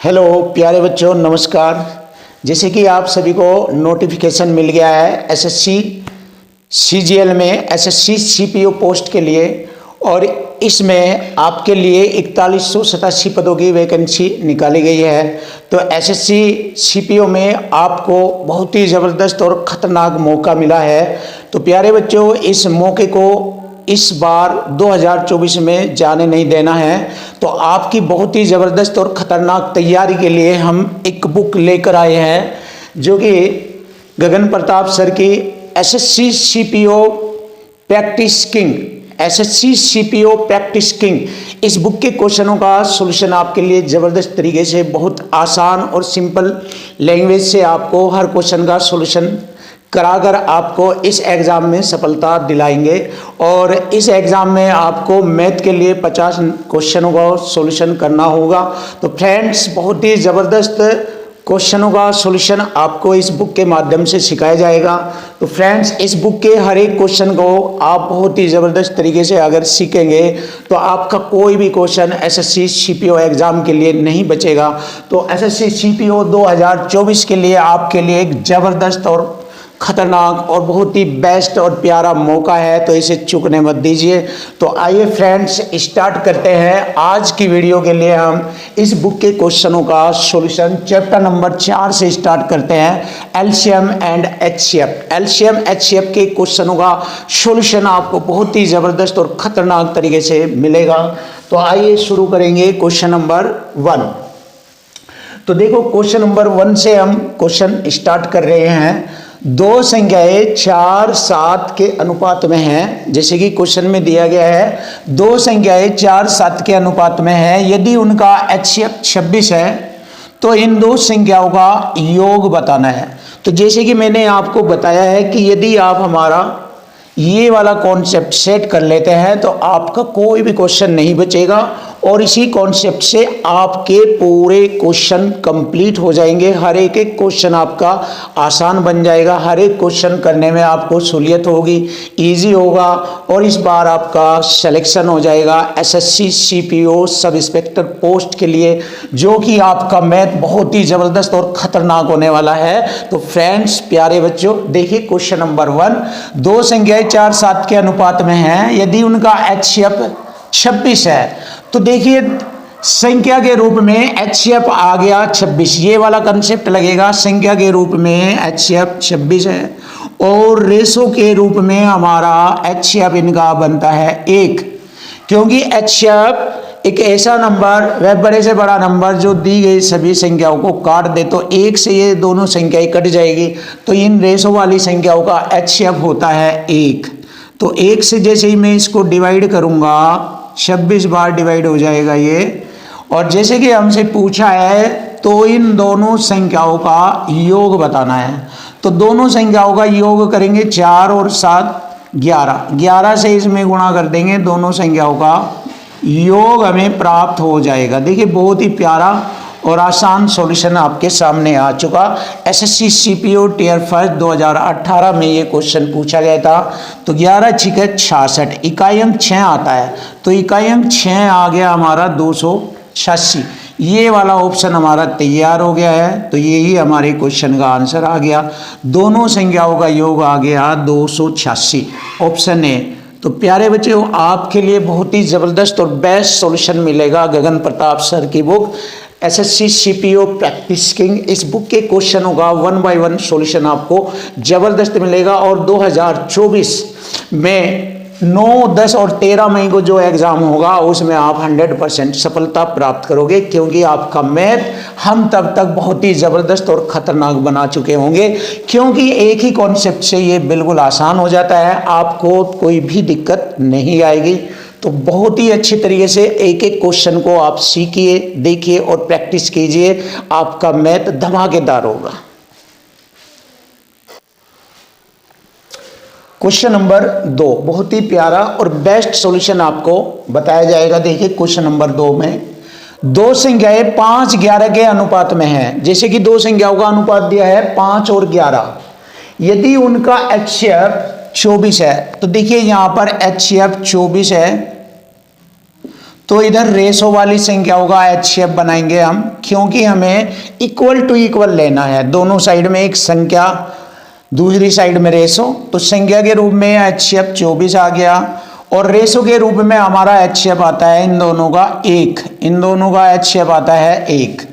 Hello प्यारे बच्चों, नमस्कार। जैसे कि आप सभी को नोटिफिकेशन मिल गया है एसएससी सीजीएल में एसएससी सीपीओ पोस्ट के लिए, और इसमें आपके लिए 4187 पदों की वैकेंसी निकाली गई है। तो एसएससी सीपीओ में आपको बहुत ही ज़बरदस्त और ख़तरनाक मौका मिला है। तो प्यारे बच्चों, इस मौके को इस बार 2024 में जाने नहीं देना है। तो आपकी बहुत ही ज़बरदस्त और ख़तरनाक तैयारी के लिए हम एक बुक लेकर आए हैं, जो कि गगन प्रताप सर की SSC CPO practice king, SSC CPO practice king. इस बुक के क्वेश्चनों का सॉल्यूशन आपके लिए ज़बरदस्त तरीके से, बहुत आसान और सिंपल लैंग्वेज से आपको हर क्वेश्चन का सॉल्यूशन कराकर आपको इस एग्ज़ाम में सफलता दिलाएंगे। और इस एग्ज़ाम में आपको मैथ के लिए 50 क्वेश्चनों का सॉल्यूशन करना होगा। तो फ्रेंड्स, बहुत ही ज़बरदस्त क्वेश्चनों का सॉल्यूशन आपको इस बुक के माध्यम से सिखाया जाएगा। तो फ्रेंड्स, इस बुक के हर एक क्वेश्चन को आप बहुत ही ज़बरदस्त तरीके से अगर सीखेंगे तो आपका कोई भी क्वेश्चन एसएससी सीपीओ एग्ज़ाम के लिए नहीं बचेगा। तो एसएससी सीपीओ 2024 के लिए आपके लिए एक ज़बरदस्त और खतरनाक और बहुत ही बेस्ट और प्यारा मौका है, तो इसे चूकने मत दीजिए। तो आइए फ्रेंड्स, स्टार्ट करते हैं आज की वीडियो के लिए। हम इस बुक के क्वेश्चनों का सॉल्यूशन चैप्टर नंबर 4 से स्टार्ट करते हैं, LCM and HCF. LCM HCF के क्वेश्चनों का सॉल्यूशन आपको बहुत ही ज़बरदस्त और ख़तरनाक तरीके से मिलेगा। तो आइए शुरू करेंगे क्वेश्चन नंबर 1। तो देखो, क्वेश्चन नंबर 1 से हम क्वेश्चन स्टार्ट कर रहे हैं। दो संख्याएं 4, 7 के अनुपात में हैं। जैसे कि क्वेश्चन में दिया गया है, दो संख्याएं 4, 7 के अनुपात में हैं। यदि उनका एचसीएफ 26 है तो इन दो संख्याओं का योग बताना है। तो जैसे कि मैंने आपको बताया है कि यदि आप हमारा ये वाला कॉन्सेप्ट सेट कर लेते हैं तो आपका कोई भी क्वेश्चन नहीं बचेगा, और इसी कॉन्सेप्ट से आपके पूरे क्वेश्चन कंप्लीट हो जाएंगे। हर एक क्वेश्चन आपका आसान बन जाएगा, हर एक क्वेश्चन करने में आपको सहूलियत होगी, इजी होगा, और इस बार आपका सिलेक्शन हो जाएगा SSC CPO sub inspector post के लिए, जो कि आपका मैथ बहुत ही ज़बरदस्त और ख़तरनाक होने वाला है। तो फ्रेंड्स, प्यारे बच्चों, देखिए क्वेश्चन नंबर 1। दो संख्याएं 4, 7 के अनुपात में हैं। यदि उनका एचसीएफ 26 है तो देखिए संख्या के रूप में एचसीएफ आ गया 26, ये वाला कंसेप्ट लगेगा। संख्या के रूप में एचसीएफ 26 है और रेशो के रूप में हमारा एचसीएफ इनका बनता है 1, क्योंकि एचसीएफ एक ऐसा नंबर, वह बड़े से बड़ा नंबर जो दी गई सभी संख्याओं को काट दे, तो 1 से ये दोनों संख्याएं कट जाएगी, तो इन रेशो वाली संख्याओं का एचसीएफ होता है 1। तो 1 से जैसे ही मैं इसको डिवाइड करूंगा 26 बार डिवाइड हो जाएगा ये। और जैसे कि हमसे पूछा है तो इन दोनों संख्याओं का योग बताना है। तो दोनों संख्याओं का योग करेंगे, 4 और 7 11, 11 से इसमें गुणा कर देंगे, दोनों संख्याओं का योग हमें प्राप्त हो जाएगा। देखिए, बहुत ही प्यारा और आसान सॉल्यूशन आपके सामने आ चुका। एसएससी सीपीओ टियर 1 2018 में ये क्वेश्चन पूछा गया था। तो 11 छिके 66, इकाई अंक 6 आता है, तो इकाई अंक 6 आ गया हमारा 286। ये वाला ऑप्शन हमारा तैयार हो गया है, तो यही हमारे क्वेश्चन का आंसर आ गया। दोनों संख्याओं का योग आ गया 286, ऑप्शन ए। तो प्यारे बच्चों, आपके लिए बहुत ही ज़बरदस्त और बेस्ट सॉल्यूशन मिलेगा गगन प्रताप सर की book SSC CPO practice king. इस बुक के क्वेश्चनों का 1 बाय 1 सॉल्यूशन आपको ज़बरदस्त मिलेगा। और 2024 में 9, 10 और 13 मई को जो एग्ज़ाम होगा उसमें आप 100% सफलता प्राप्त करोगे, क्योंकि आपका मैथ हम तब तक बहुत ही ज़बरदस्त और ख़तरनाक बना चुके होंगे, क्योंकि एक ही कॉन्सेप्ट से ये बिल्कुल आसान हो जाता है, आपको कोई भी दिक्कत नहीं आएगी। तो बहुत ही अच्छी तरीके से एक एक क्वेश्चन को आप सीखिए, देखिए और प्रैक्टिस कीजिए, आपका मैथ धमाकेदार होगा। क्वेश्चन नंबर 2, बहुत ही प्यारा और बेस्ट सॉल्यूशन आपको बताया जाएगा। देखिए क्वेश्चन नंबर 2 में दो संख्याएं 5, 11 के अनुपात में हैं। जैसे कि दो संख्याओं का अनुपात दिया है 5 और 11। यदि उनका एचसीएफ 24 है, तो देखिए यहां पर एचसीएफ 24 है, तो इधर रेशो वाली संख्याओं का HCF बनाएंगे हम, क्योंकि हमें इक्वल टू इक्वल लेना है। दोनों साइड में एक संख्या, दूसरी साइड में रेशो। तो संख्या के रूप में HCF 24 आ गया और रेशो के रूप में हमारा HCF आता है इन दोनों का 1। इन दोनों का HCF आता है 1।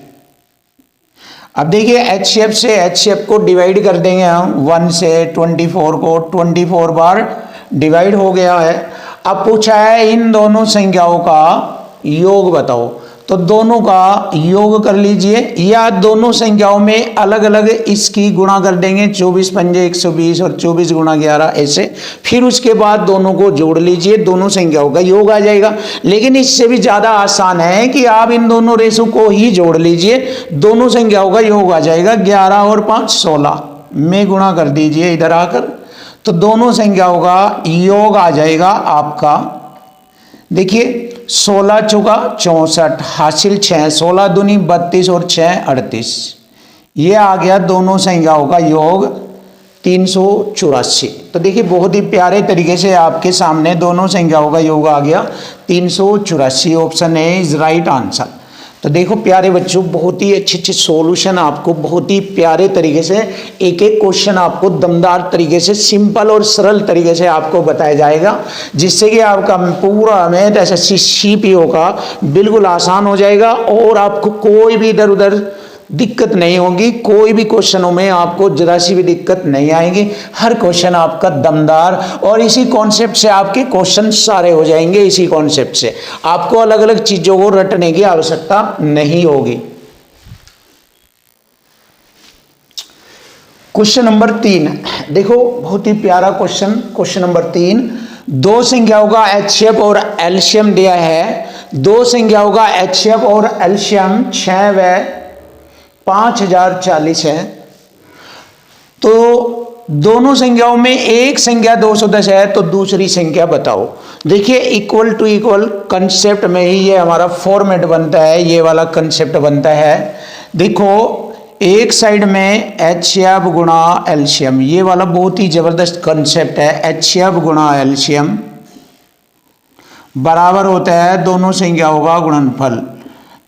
अब देखिए HCF से HCF को डिवाइड कर देंगे हम 1 से 24 को, 24 बार डिवाइड हो गया है। अब पूछा है इन दोनों संख्याओं का योग बताओ, तो दोनों का योग कर लीजिए, या दोनों संख्याओं में अलग अलग इसकी गुणा कर देंगे। 24 पंजे 120 और 24 गुणा 11 ऐसे। फिर उसके बाद दोनों को जोड़ लीजिए, दोनों संख्याओं का योग आ जाएगा। लेकिन इससे भी ज़्यादा आसान है कि आप इन दोनों रेशों को ही जोड़ लीजिए, दोनों संख्याओं का योग आ जाएगा। 11 और 5 16 में गुणा कर दीजिए इधर आकर, तो दोनों संख्याओं का योग आ जाएगा आपका। देखिए 16 चौका 64 हासिल 6, 16 दूनी 32 और 6 38। ये आ गया दोनों संख्याओं का योग 384। तो देखिए बहुत ही प्यारे तरीके से आपके सामने दोनों संख्याओं का योग आ गया 384। Option A is right answer. तो देखो प्यारे बच्चों, बहुत ही अच्छे सॉल्यूशन आपको बहुत ही प्यारे तरीके से, एक एक क्वेश्चन आपको दमदार तरीके से, सिंपल और सरल तरीके से आपको बताया जाएगा, जिससे कि आपका पूरा मैथ SSC CPO का बिल्कुल आसान हो जाएगा और आपको कोई भी इधर उधर दिक्कत नहीं होगी। कोई भी क्वेश्चनों में आपको जरा सी भी दिक्कत नहीं आएगी। हर क्वेश्चन आपका दमदार, और इसी कॉन्सेप्ट से आपके क्वेश्चन सारे हो जाएंगे। इसी कॉन्सेप्ट से आपको अलग अलग चीजों को रटने की आवश्यकता नहीं होगी। क्वेश्चन नंबर 3 देखो, बहुत ही प्यारा क्वेश्चन। क्वेश्चन नंबर 3, दो संख्याओं का HCF और LCM दिया है। दो संख्याओं का HCF और LCM 6 व 5040 है। तो दोनों संख्याओं में एक संख्या 210 है, तो दूसरी संख्या बताओ। देखिए इक्वल टू इक्वल कंसेप्ट में ही ये हमारा फॉर्मेट बनता है, ये वाला कंसेप्ट बनता है। देखो एक साइड में HCF गुणा LCM, ये वाला बहुत ही जबरदस्त कंसेप्ट है। HCF गुणा LCM बराबर होता है दोनों संख्याओं का गुणनफल।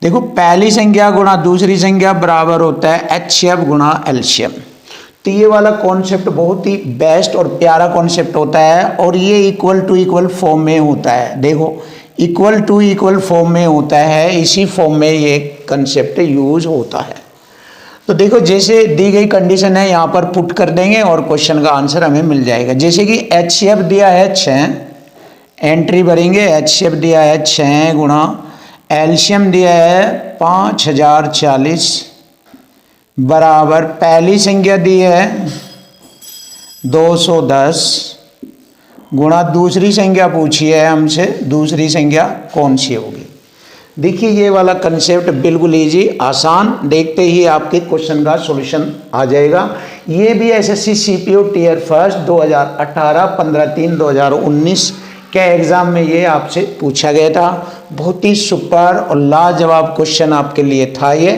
देखो पहली संख्या गुणा दूसरी संख्या बराबर होता है HCF गुणा LCM। तो ये वाला कॉन्सेप्ट बहुत ही बेस्ट और प्यारा कॉन्सेप्ट होता है, और ये इक्वल टू इक्वल फॉर्म में होता है। देखो इक्वल टू इक्वल फॉर्म में होता है, इसी फॉर्म में ये कंसेप्ट यूज होता है। तो देखो जैसे दी गई कंडीशन है यहाँ पर पुट कर देंगे और क्वेश्चन का आंसर हमें मिल जाएगा। जैसे कि HCF दिया है 6, एंट्री भरेंगे। HCF दिया है 6 गुणा LCM दिया है 5040 बराबर पहली संख्या दी है 210 गुणा दूसरी संख्या पूछी है हमसे, दूसरी संख्या कौन सी होगी। देखिए ये वाला कंसेप्ट बिल्कुल इजी आसान, देखते ही आपके क्वेश्चन का सॉल्यूशन आ जाएगा। ये भी SSC CPO टियर फर्स्ट 2018 15/3/2019 के एग्जाम में ये आपसे पूछा गया था। बहुत ही सुपर और लाजवाब क्वेश्चन आपके लिए था ये,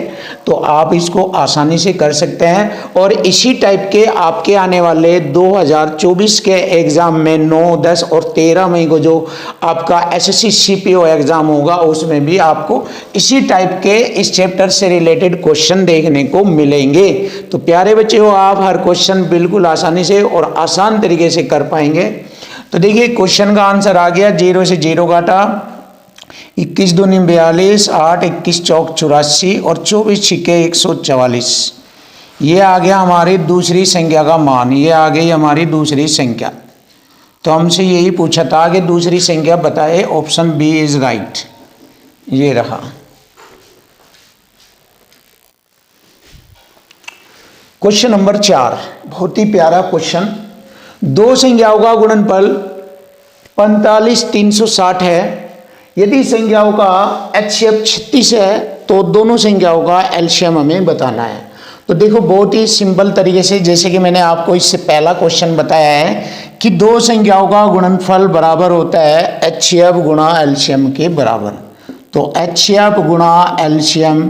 तो आप इसको आसानी से कर सकते हैं। और इसी टाइप के आपके आने वाले 2024 के एग्जाम में 9, 10 और 13 मई को जो आपका SSC CPO एग्जाम होगा, उसमें भी आपको इसी टाइप के इस चैप्टर से रिलेटेड क्वेश्चन देखने को मिलेंगे। तो प्यारे बच्चे हो, आप हर क्वेश्चन बिल्कुल आसानी से और आसान तरीके से कर पाएंगे। तो देखिए क्वेश्चन का आंसर आ गया, 0 से 0 काटा, 21 दूनी 42, 8 21 चौक 84 और 24 छिके 144। ये आ गया हमारी दूसरी संख्या का मान, ये आ गई हमारी दूसरी संख्या। तो हमसे यही पूछा था कि दूसरी संख्या बताए, ऑप्शन बी इज राइट, ये रहा। क्वेश्चन नंबर 4 बहुत ही प्यारा क्वेश्चन। दो संख्याओं का गुणनफल 45,360 है। यदि संख्याओं का HCF 36 है, तो दोनों संख्याओं का LCM हमें बताना है। तो देखो बहुत ही सिंपल तरीके से, जैसे कि मैंने आपको इससे पहला क्वेश्चन बताया है कि दो संख्याओं का गुणनफल बराबर होता है HCF गुणा LCM के बराबर। तो HCF गुणा LCM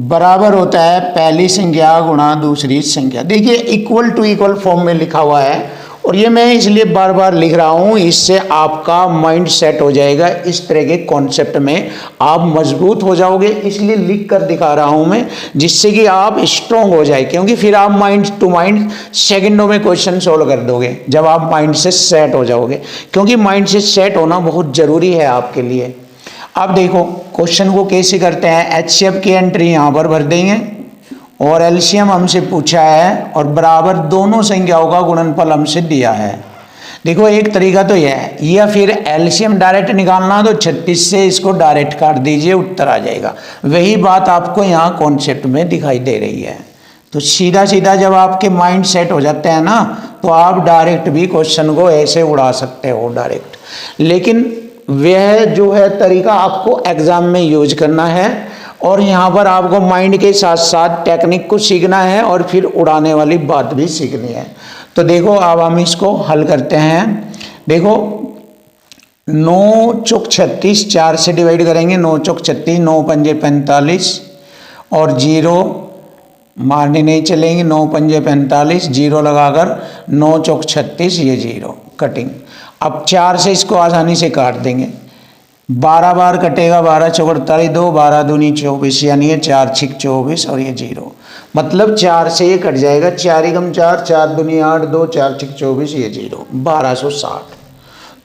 बराबर होता है पहली संख्या गुणा दूसरी संख्या। देखिए इक्वल टू इक्वल फॉर्म में लिखा हुआ है, और ये मैं इसलिए बार बार लिख रहा हूँ, इससे आपका माइंड सेट हो जाएगा, इस तरह के कॉन्सेप्ट में आप मजबूत हो जाओगे, इसलिए लिख कर दिखा रहा हूँ मैं, जिससे कि आप स्ट्रांग हो जाए, क्योंकि फिर आप माइंड टू माइंड सेकंडों में क्वेश्चन सोल्व कर दोगे जब आप माइंड से सेट हो जाओगे, क्योंकि माइंड से सेट होना बहुत ज़रूरी है आपके लिए। अब देखो क्वेश्चन को कैसे करते हैं। एचसीएफ की एंट्री यहाँ पर भर देंगे और एलसीएम हमसे पूछा है और बराबर दोनों संख्याओं का गुणनफल हमसे दिया है। देखो एक तरीका तो यह है, या फिर एलसीएम डायरेक्ट निकालना तो 36 से इसको डायरेक्ट काट दीजिए, उत्तर आ जाएगा। वही बात आपको यहाँ कॉन्सेप्ट में दिखाई दे रही है। तो सीधा सीधा जब आपके माइंड सेट हो जाते हैं ना, तो आप डायरेक्ट भी क्वेश्चन को ऐसे उड़ा सकते हो डायरेक्ट। लेकिन वह जो है तरीका आपको एग्जाम में यूज करना है, और यहाँ पर आपको माइंड के साथ साथ टेक्निक को सीखना है और फिर उड़ाने वाली बात भी सीखनी है। तो देखो अब हम इसको हल करते हैं। देखो 9 चौक 36, 4 से डिवाइड करेंगे, 9 चौक 36, 9 पंजे 45 और 0 मारने नहीं चलेंगे, 9 पंजे 45, 0 लगाकर 9 चौक 36, ये 0 कटिंग। अब 4 से इसको आसानी से काट देंगे, 12 बार कटेगा, 12 चौक 48, 2 12 दूनी 24, यानी ये 4 छिक 24 और ये 0, मतलब 4 से ये कट जाएगा, 4 एकम 4, 4 दूनी 8, 2 4 छिक 24, ये 0, 1260।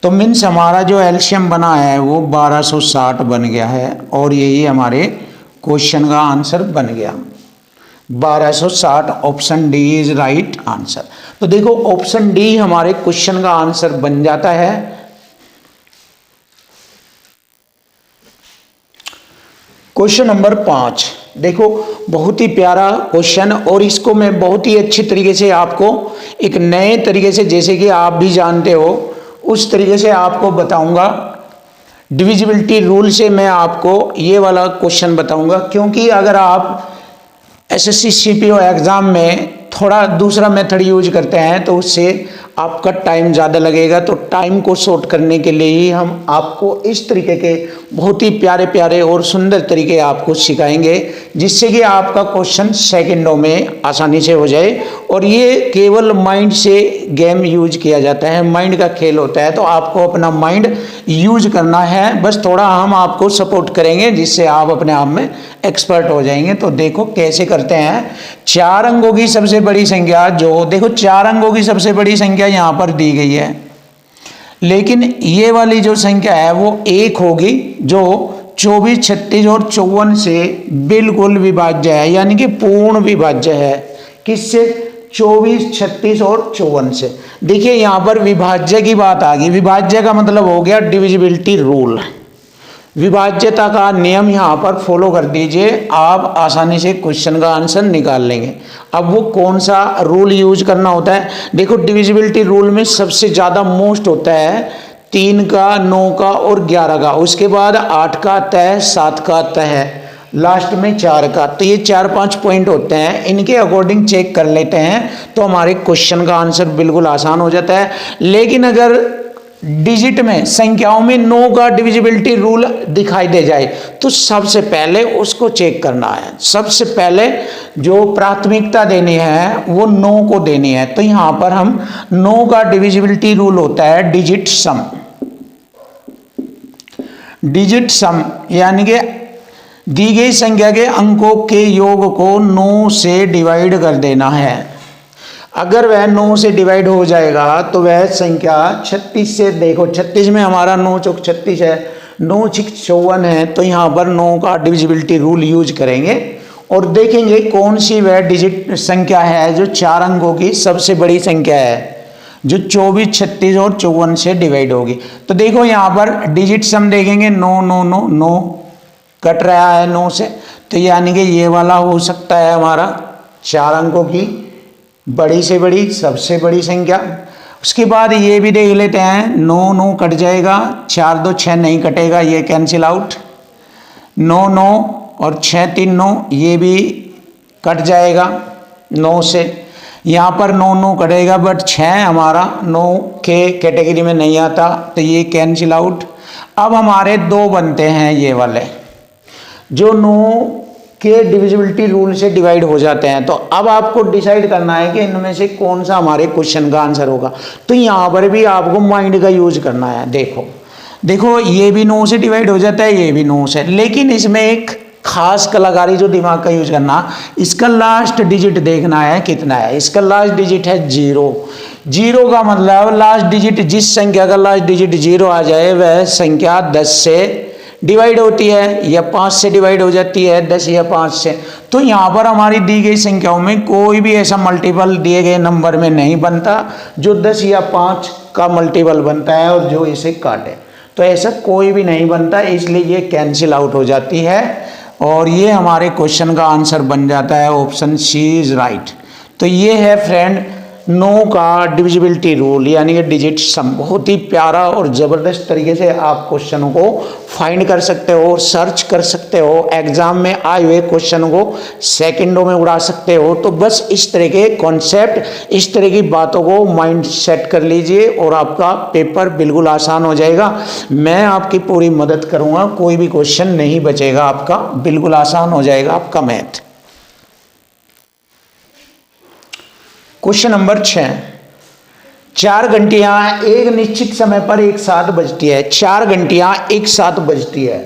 तो मीन्स हमारा जो एलसीएम बना है वो 1260 बन गया है, और यही हमारे क्वेश्चन का आंसर बन गया 1260। Option D is right answer. तो देखो ऑप्शन डी हमारे क्वेश्चन का आंसर बन जाता है। क्वेश्चन नंबर 5, देखो बहुत ही प्यारा क्वेश्चन, और इसको मैं बहुत ही अच्छी तरीके से आपको एक नए तरीके से, जैसे कि आप भी जानते हो उस तरीके से आपको बताऊंगा। डिविजिबिलिटी रूल से मैं आपको ये वाला क्वेश्चन बताऊंगा, क्योंकि अगर आप एसएससी सीपीओ एग्ज़ाम में थोड़ा दूसरा मेथड यूज करते हैं तो उससे आपका टाइम ज़्यादा लगेगा। तो टाइम को शॉर्ट करने के लिए ही हम आपको इस तरीके के बहुत ही प्यारे प्यारे और सुंदर तरीके आपको सिखाएंगे, जिससे कि आपका क्वेश्चन सेकंडों में आसानी से हो जाए। और ये केवल माइंड से गेम यूज किया जाता है, माइंड का खेल होता है, तो आपको अपना माइंड यूज करना है, बस थोड़ा हम आपको सपोर्ट करेंगे, जिससे आप अपने आप में एक्सपर्ट हो जाएंगे। तो देखो कैसे करते हैं। 4 अंकों की सबसे बड़ी संख्या, जो देखो 4 अंकों की सबसे बड़ी संख्या यहाँ पर दी गई है, लेकिन ये वाली जो संख्या है वो 1 होगी, जो 24, 36 और 54 से बिल्कुल विभाज्य है, यानी कि पूर्ण विभाज्य है। किससे? 24, 36 और 54 से। देखिए यहाँ पर विभाज्य की बात आ गई। विभाज्य का मतलब हो गया डिविजिबिलिटी रूल, विभाज्यता का नियम यहाँ पर फॉलो कर दीजिए, आप आसानी से क्वेश्चन का आंसर निकाल लेंगे। अब वो कौन सा रूल यूज करना होता है? देखो डिविजिबिलिटी रूल में सबसे ज़्यादा मोस्ट होता है 3 का, 9 का और 11 का, उसके बाद 8 का आता है, 7 का आता है, लास्ट में 4 का। तो ये 4-5 पॉइंट होते हैं, इनके अकॉर्डिंग चेक कर लेते हैं तो हमारे क्वेश्चन का आंसर बिल्कुल आसान हो जाता है। लेकिन अगर डिजिट में, संख्याओं में 9 का डिविजिबिलिटी रूल दिखाई दे जाए तो सबसे पहले उसको चेक करना है। सबसे पहले जो प्राथमिकता देनी है वो 9 को देनी है। तो यहां पर हम 9 का डिविजिबिलिटी रूल होता है डिजिट सम। डिजिट सम यानी कि दी गई संख्या के अंकों के योग को 9 से डिवाइड कर देना है। अगर वह 9 से डिवाइड हो जाएगा तो वह संख्या 36 से, देखो 36 में हमारा 9 चौक 36 है, 9 छिक 54 है, तो यहाँ पर 9 का डिविजिबिलिटी रूल यूज करेंगे और देखेंगे कौन सी वह डिजिट संख्या है जो 4 अंकों की सबसे बड़ी संख्या है, जो 24, 36 और 54 से डिवाइड होगी। तो देखो यहाँ पर डिजिट सम देखेंगे, 9 9 9 9 कट रहा है 9 से, तो यानी कि ये वाला हो सकता है हमारा 4 अंकों की बड़ी से बड़ी सबसे बड़ी संख्या। उसके बाद ये भी देख लेते हैं, 9 9 कट जाएगा, 4 2 6 नहीं कटेगा, ये कैंसिल आउट, 9 9 और 6 3 9 ये भी कट जाएगा 9 से। यहाँ पर 9 9 कटेगा, बट 6 हमारा 9 के कैटेगरी में नहीं आता, तो ये कैंसिल आउट। अब हमारे 2 बनते हैं ये वाले, जो 9 के डिविजिबिलिटी रूल से डिवाइड हो जाते हैं। तो अब आपको डिसाइड करना है कि इनमें से कौन सा हमारे क्वेश्चन का आंसर होगा। तो यहाँ पर भी आपको माइंड का यूज करना है। देखो ये भी 9 से डिवाइड हो जाता है, ये भी 9 से, लेकिन इसमें एक खास कलाकारी जो दिमाग का यूज करना, इसका लास्ट डिजिट देखना है कितना है। इसका लास्ट डिजिट है 0। 0 का मतलब लास्ट डिजिट, जिस संख्या का लास्ट डिजिट 0 आ जाए वह संख्या 10 से डिवाइड होती है या 5 से डिवाइड हो जाती है, 10 या 5 से। तो यहाँ पर हमारी दी गई संख्याओं में कोई भी ऐसा मल्टीपल दिए गए नंबर में नहीं बनता जो 10 या 5 का मल्टीपल बनता है और जो इसे काटे। तो ऐसा कोई भी नहीं बनता, इसलिए ये कैंसिल आउट हो जाती है और ये हमारे क्वेश्चन का आंसर बन जाता है ऑप्शन सी इज राइट। तो ये है फ्रेंड 9 का डिविजिबिलिटी रूल, यानी कि डिजिट सम। बहुत ही प्यारा और ज़बरदस्त तरीके से आप क्वेश्चनों को फाइंड कर सकते हो, सर्च कर सकते हो, एग्जाम में आए हुए क्वेश्चन को सेकंडों में उड़ा सकते हो। तो बस इस तरह के कॉन्सेप्ट, इस तरह की बातों को माइंड सेट कर लीजिए और आपका पेपर बिल्कुल आसान हो जाएगा। मैं आपकी पूरी मदद करूँगा, कोई भी क्वेश्चन नहीं बचेगा आपका, बिल्कुल आसान हो जाएगा आपका मैथ। क्वेश्चन नंबर 6, 4 घंटियां एक निश्चित समय पर एक साथ बजती है। 4 घंटियां एक साथ बजती है,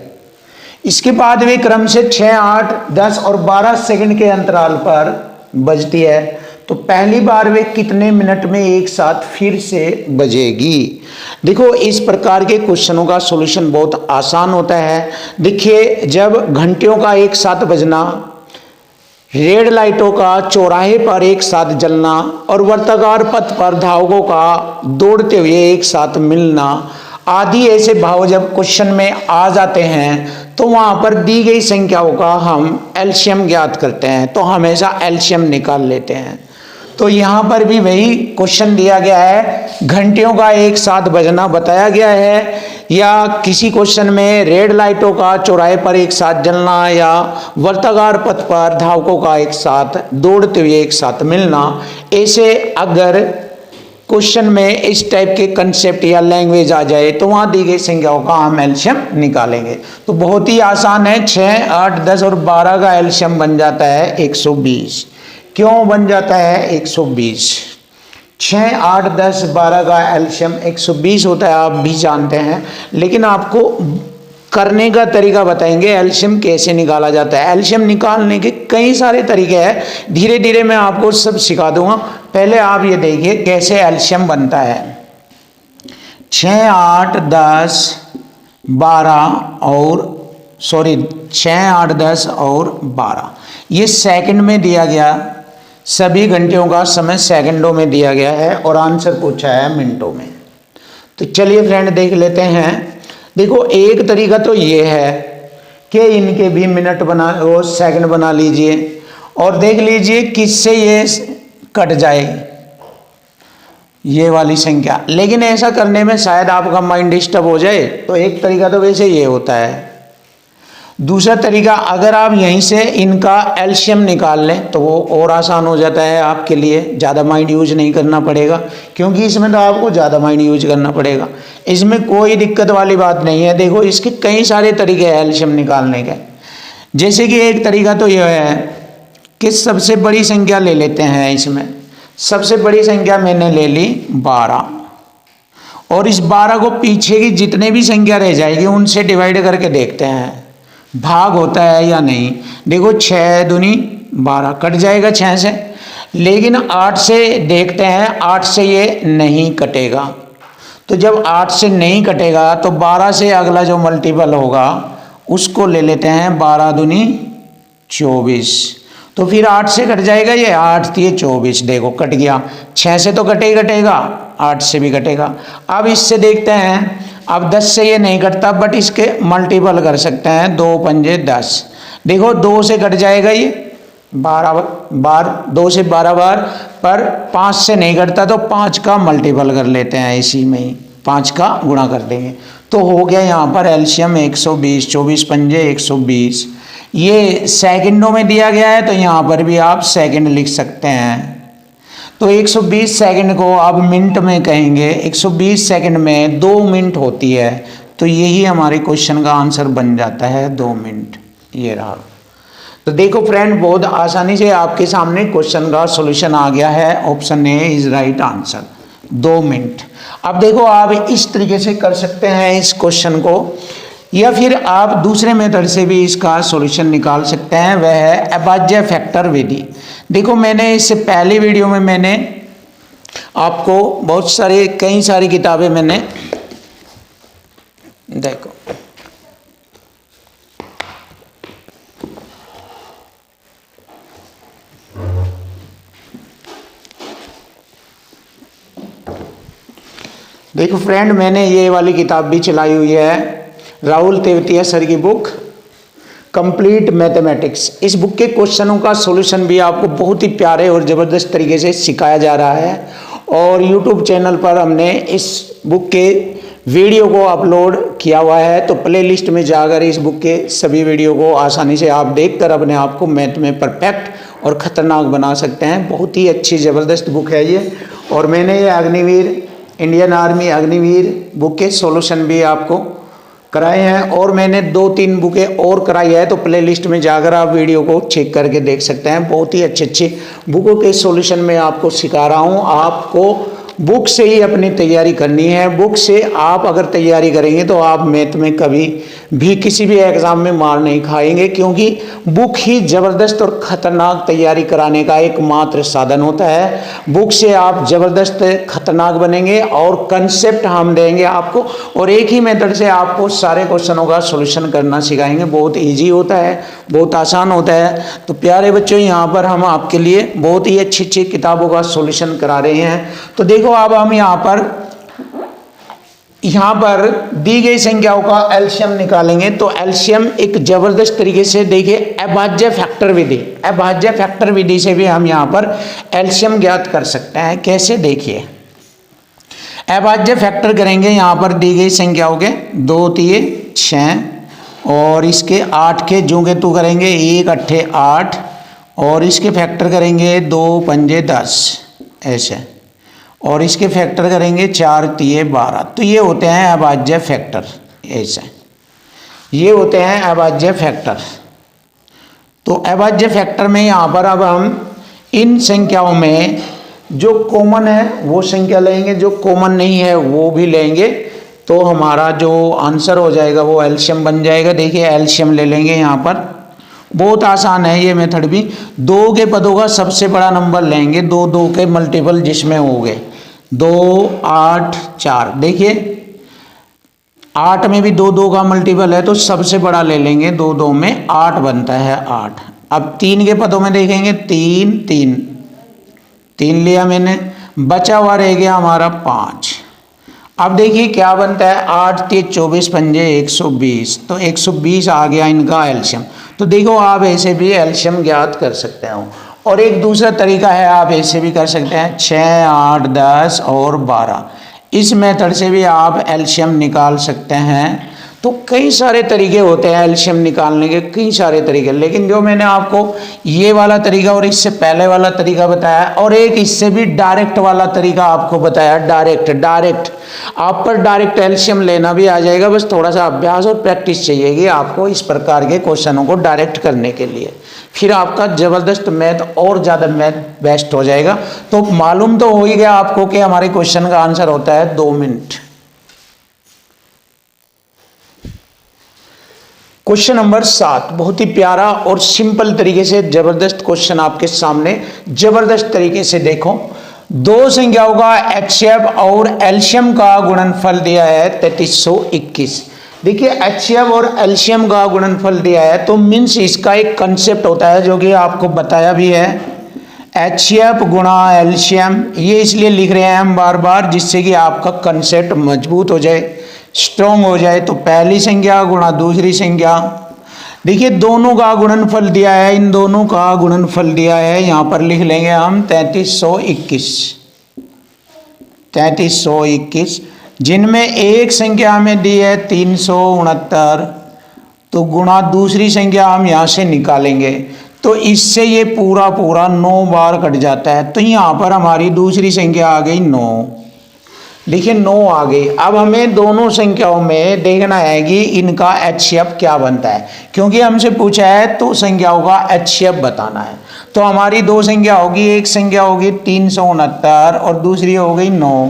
इसके बाद वे क्रम से 6, 8, 10 और 12 सेकंड के अंतराल पर बजती है। तो पहली बार वे कितने मिनट में एक साथ फिर से बजेगी। देखो इस प्रकार के क्वेश्चनों का सॉल्यूशन बहुत आसान होता है। देखिए जब घंटियों का एक साथ बजना, रेड लाइटों का चौराहे पर एक साथ जलना और वर्ताकार पथ पर धावकों का दौड़ते हुए एक साथ मिलना आदि ऐसे भाव जब क्वेश्चन में आ जाते हैं तो वहां पर दी गई संख्याओं का हम एलसीएम ज्ञात करते हैं। तो हमेशा एलसीएम निकाल लेते हैं। तो यहाँ पर भी वही क्वेश्चन दिया गया है, घंटियों का एक साथ बजना बताया गया है, या किसी क्वेश्चन में रेड लाइटों का चौराहे पर एक साथ जलना या वर्ताकार पथ पर धावकों का एक साथ दौड़ते हुए एक साथ मिलना। ऐसे अगर क्वेश्चन में इस टाइप के कंसेप्ट या लैंग्वेज आ जाए तो वहाँ दी गई संख्याओं का हम एलसीएम निकालेंगे। तो बहुत ही आसान है, 6, 8, 10 और 12 का एलसीएम बन जाता है 120। क्यों बन जाता है 120? 6, 8, 10, 12 का एलसीएम 120 होता है, आप भी जानते हैं, लेकिन आपको करने का तरीका बताएंगे एलसीएम कैसे निकाला जाता है। एलसीएम निकालने के कई सारे तरीके हैं, धीरे धीरे मैं आपको सब सिखा दूंगा। पहले आप ये देखिए कैसे एलसीएम बनता है। 6, 8, 10, 12 और 6, 8, 10 और 12 ये सेकंड में दिया गया, सभी घंटियों का समय सेकंडों में दिया गया है और आंसर पूछा है मिनटों में। तो चलिए फ्रेंड देख लेते हैं। देखो एक तरीका तो ये है कि इनके भी मिनट बना और सेकंड बना लीजिए और देख लीजिए किससे ये कट जाए ये वाली संख्या। लेकिन ऐसा करने में शायद आपका माइंड डिस्टर्ब हो जाए, तो एक तरीका तो वैसे ये होता है। दूसरा तरीका, अगर आप यहीं से इनका एलसीएम निकाल लें तो वो और आसान हो जाता है आपके लिए, ज़्यादा माइंड यूज नहीं करना पड़ेगा, क्योंकि इसमें तो आपको ज़्यादा माइंड यूज करना पड़ेगा। इसमें कोई दिक्कत वाली बात नहीं है। देखो इसके कई सारे तरीके हैं एलसीएम निकालने के। जैसे कि एक तरीका तो यह है कि सबसे बड़ी संख्या ले लेते हैं। इसमें सबसे बड़ी संख्या मैंने ले ली 12 और इस 12 को पीछे की जितने भी संख्या रह जाएगी उनसे डिवाइड करके देखते हैं भाग होता है या नहीं। देखो 6 दूनी 12 कट जाएगा 6 से, लेकिन 8 से देखते हैं, 8 से ये नहीं कटेगा। तो जब 8 से नहीं कटेगा तो 12 से अगला जो मल्टीपल होगा उसको ले लेते हैं, 12 दूनी 24। तो फिर 8 से कट जाएगा ये, 8 दिए 24, देखो कट गया। 6 से तो कटे ही कटेगा, 8 से भी कटेगा। अब इससे देखते हैं, अब 10 से ये नहीं कटता बट इसके मल्टीपल कर सकते हैं, 2 पंजे 10। देखो 2 से कट जाएगा ये 12 बार, 2 से 12 बार, पर 5 से नहीं कटता तो 5 का मल्टीपल कर लेते हैं, इसी में ही 5 का गुणा कर देंगे। तो हो गया यहाँ पर एलसीएम 120, 24 पंजे 120। ये सेकंडों में दिया गया है तो यहाँ पर भी आप सेकंड लिख सकते हैं। तो 120 सेकंड को आप मिनट में कहेंगे, 120 सेकंड में 2 मिनट होती है। तो यही हमारे क्वेश्चन का आंसर बन जाता है 2 मिनट। ये रहा। तो देखो फ्रेंड, बहुत आसानी से आपके सामने क्वेश्चन का सॉल्यूशन आ गया है। Option A is right answer. 2 minute. अब देखो आप इस तरीके से कर सकते हैं इस क्वेश्चन को, या फिर आप दूसरे मेथड से भी इसका सॉल्यूशन निकाल सकते हैं, वह है अभाज्य फैक्टर विधि। देखो मैंने इससे पहली वीडियो में मैंने आपको कई सारी किताबें मैंने देखो देखो फ्रेंड, मैंने ये वाली किताब भी चलाई हुई है, राहुल तेवतिया सर की बुक कंप्लीट मैथमेटिक्स। इस बुक के क्वेश्चनों का सॉल्यूशन भी आपको बहुत ही प्यारे और ज़बरदस्त तरीके से सिखाया जा रहा है, और यूट्यूब चैनल पर हमने इस बुक के वीडियो को अपलोड किया हुआ है। तो प्ले लिस्ट में जाकर इस बुक के सभी वीडियो को आसानी से आप देखकर अपने आप को मैथ में परफेक्ट और ख़तरनाक बना सकते हैं। बहुत ही अच्छी ज़बरदस्त बुक है ये। और मैंने ये Agniveer, Indian army Agniveer book के सॉल्यूशन भी आपको कराए हैं, और मैंने 2-3 बुकें और कराई है। तो प्ले लिस्ट में जाकर आप वीडियो को चेक करके देख सकते हैं। बहुत ही अच्छे बुकों के सॉल्यूशन मैं आपको सिखा रहा हूँ। आपको बुक से ही अपनी तैयारी करनी है। बुक से आप अगर तैयारी करेंगे तो आप मैथ में कभी भी किसी भी एग्ज़ाम में मार नहीं खाएंगे, क्योंकि बुक ही ज़बरदस्त और ख़तरनाक तैयारी कराने का एकमात्र साधन होता है। बुक से आप ज़बरदस्त खतरनाक बनेंगे, और कंसेप्ट हम देंगे आपको, और एक ही मेथड से आपको सारे क्वेश्चनों का सॉल्यूशन करना सिखाएंगे। बहुत ईजी होता है, बहुत आसान होता है। तो प्यारे बच्चों, यहाँ पर हम आपके लिए बहुत ही अच्छी किताबों का सॉल्यूशन करा रहे हैं। तो देखो अब हम यहाँ पर दी गई संख्याओं का एलसीएम निकालेंगे। तो एलसीएम एक जबरदस्त तरीके से देखिए, अभाज्य फैक्टर विधि, अभाज्य फैक्टर विधि से भी हम यहाँ पर एलसीएम ज्ञात कर सकते हैं। कैसे, देखिए अभाज्य फैक्टर करेंगे। यहाँ पर दी गई संख्याओं के 2 तिये 6, और इसके 8 के जूं के तू करेंगे 1 8 8, और इसके फैक्टर करेंगे 2 पंजे 10 ऐसे, और इसके फैक्टर करेंगे 4 तिये 12। तो ये होते हैं अभाज्य फैक्टर, ऐसे ये होते हैं अभाज्य फैक्टर। तो अभाज्य फैक्टर में यहाँ पर अब हम इन संख्याओं में जो कॉमन है वो संख्या लेंगे, जो कॉमन नहीं है वो भी लेंगे। तो हमारा जो आंसर हो जाएगा वो एलसीएम बन जाएगा। देखिए एलसीएम ले लेंगे यहाँ पर, बहुत आसान है ये मेथड भी। 2 के पदों का सबसे बड़ा नंबर लेंगे, 2 के मल्टीपल जिसमें हो गए 2 8 4। देखिए 8 में भी 2 का मल्टीपल है, तो सबसे बड़ा ले लेंगे। 2 में 8 बनता है 8। अब 3 के पदों में देखेंगे 3 लिया मैंने, बचा हुआ रह गया हमारा 5। अब देखिए क्या बनता है, 8 3 24 पंजे 120। तो 120 आ गया इनका एलसीएम। तो देखो आप ऐसे भी एलसीएम ज्ञात कर सकते हो। और एक दूसरा तरीका है, आप ऐसे भी कर सकते हैं 6 8 10 और 12। इस मेथड से भी आप एलसीएम निकाल सकते हैं। तो कई सारे तरीके होते हैं एलसीएम निकालने के, कई सारे तरीके। लेकिन जो मैंने आपको ये वाला तरीका और इससे पहले वाला तरीका बताया, और एक इससे भी डायरेक्ट वाला तरीका आपको बताया, डायरेक्ट आप पर डायरेक्ट एलसीएम लेना भी आ जाएगा। बस थोड़ा सा अभ्यास और प्रैक्टिस चाहिएगी आपको इस प्रकार के क्वेश्चनों को डायरेक्ट करने के लिए। फिर आपका ज़बरदस्त मैथ और ज़्यादा मैथ बेस्ट हो जाएगा। तो मालूम तो हो ही गया आपको कि हमारे क्वेश्चन का आंसर होता है 2 मिनट। क्वेश्चन नंबर 7 बहुत ही प्यारा और सिंपल तरीके से ज़बरदस्त क्वेश्चन आपके सामने, ज़बरदस्त तरीके से देखो। 2 संख्याओं का एचसीएफ और एलसीएम का गुणनफल दिया है 3321। देखिए एचसीएफ और एलसीएम का गुणनफल दिया है, तो मीन्स इसका एक कंसेप्ट होता है जो कि आपको बताया भी है, एचसीएफ गुणा एलसीएम। ये इसलिए लिख रहे हैं हम बार बार, जिससे कि आपका कंसेप्ट मजबूत हो जाए, स्ट्रॉन्ग हो जाए। तो पहली संख्या गुणा दूसरी संख्या, देखिए दोनों का गुणनफल दिया है, इन दोनों का गुणनफल दिया है, यहाँ पर लिख लेंगे हम 3321, जिनमें एक संख्या में दी है 369, तो गुणा दूसरी संख्या हम यहाँ से निकालेंगे। तो इससे ये पूरा 9 बार कट जाता है। तो यहाँ पर हमारी दूसरी संख्या आ गई 9। देखिए 9 आ गई। अब हमें दोनों संख्याओं में देखना है कि इनका एचसीएफ क्या बनता है, क्योंकि हमसे पूछा है तो संख्याओं का एचसीएफ बताना है। तो हमारी दो संख्या होगी, एक संख्या होगी 369 और दूसरी हो गई 9।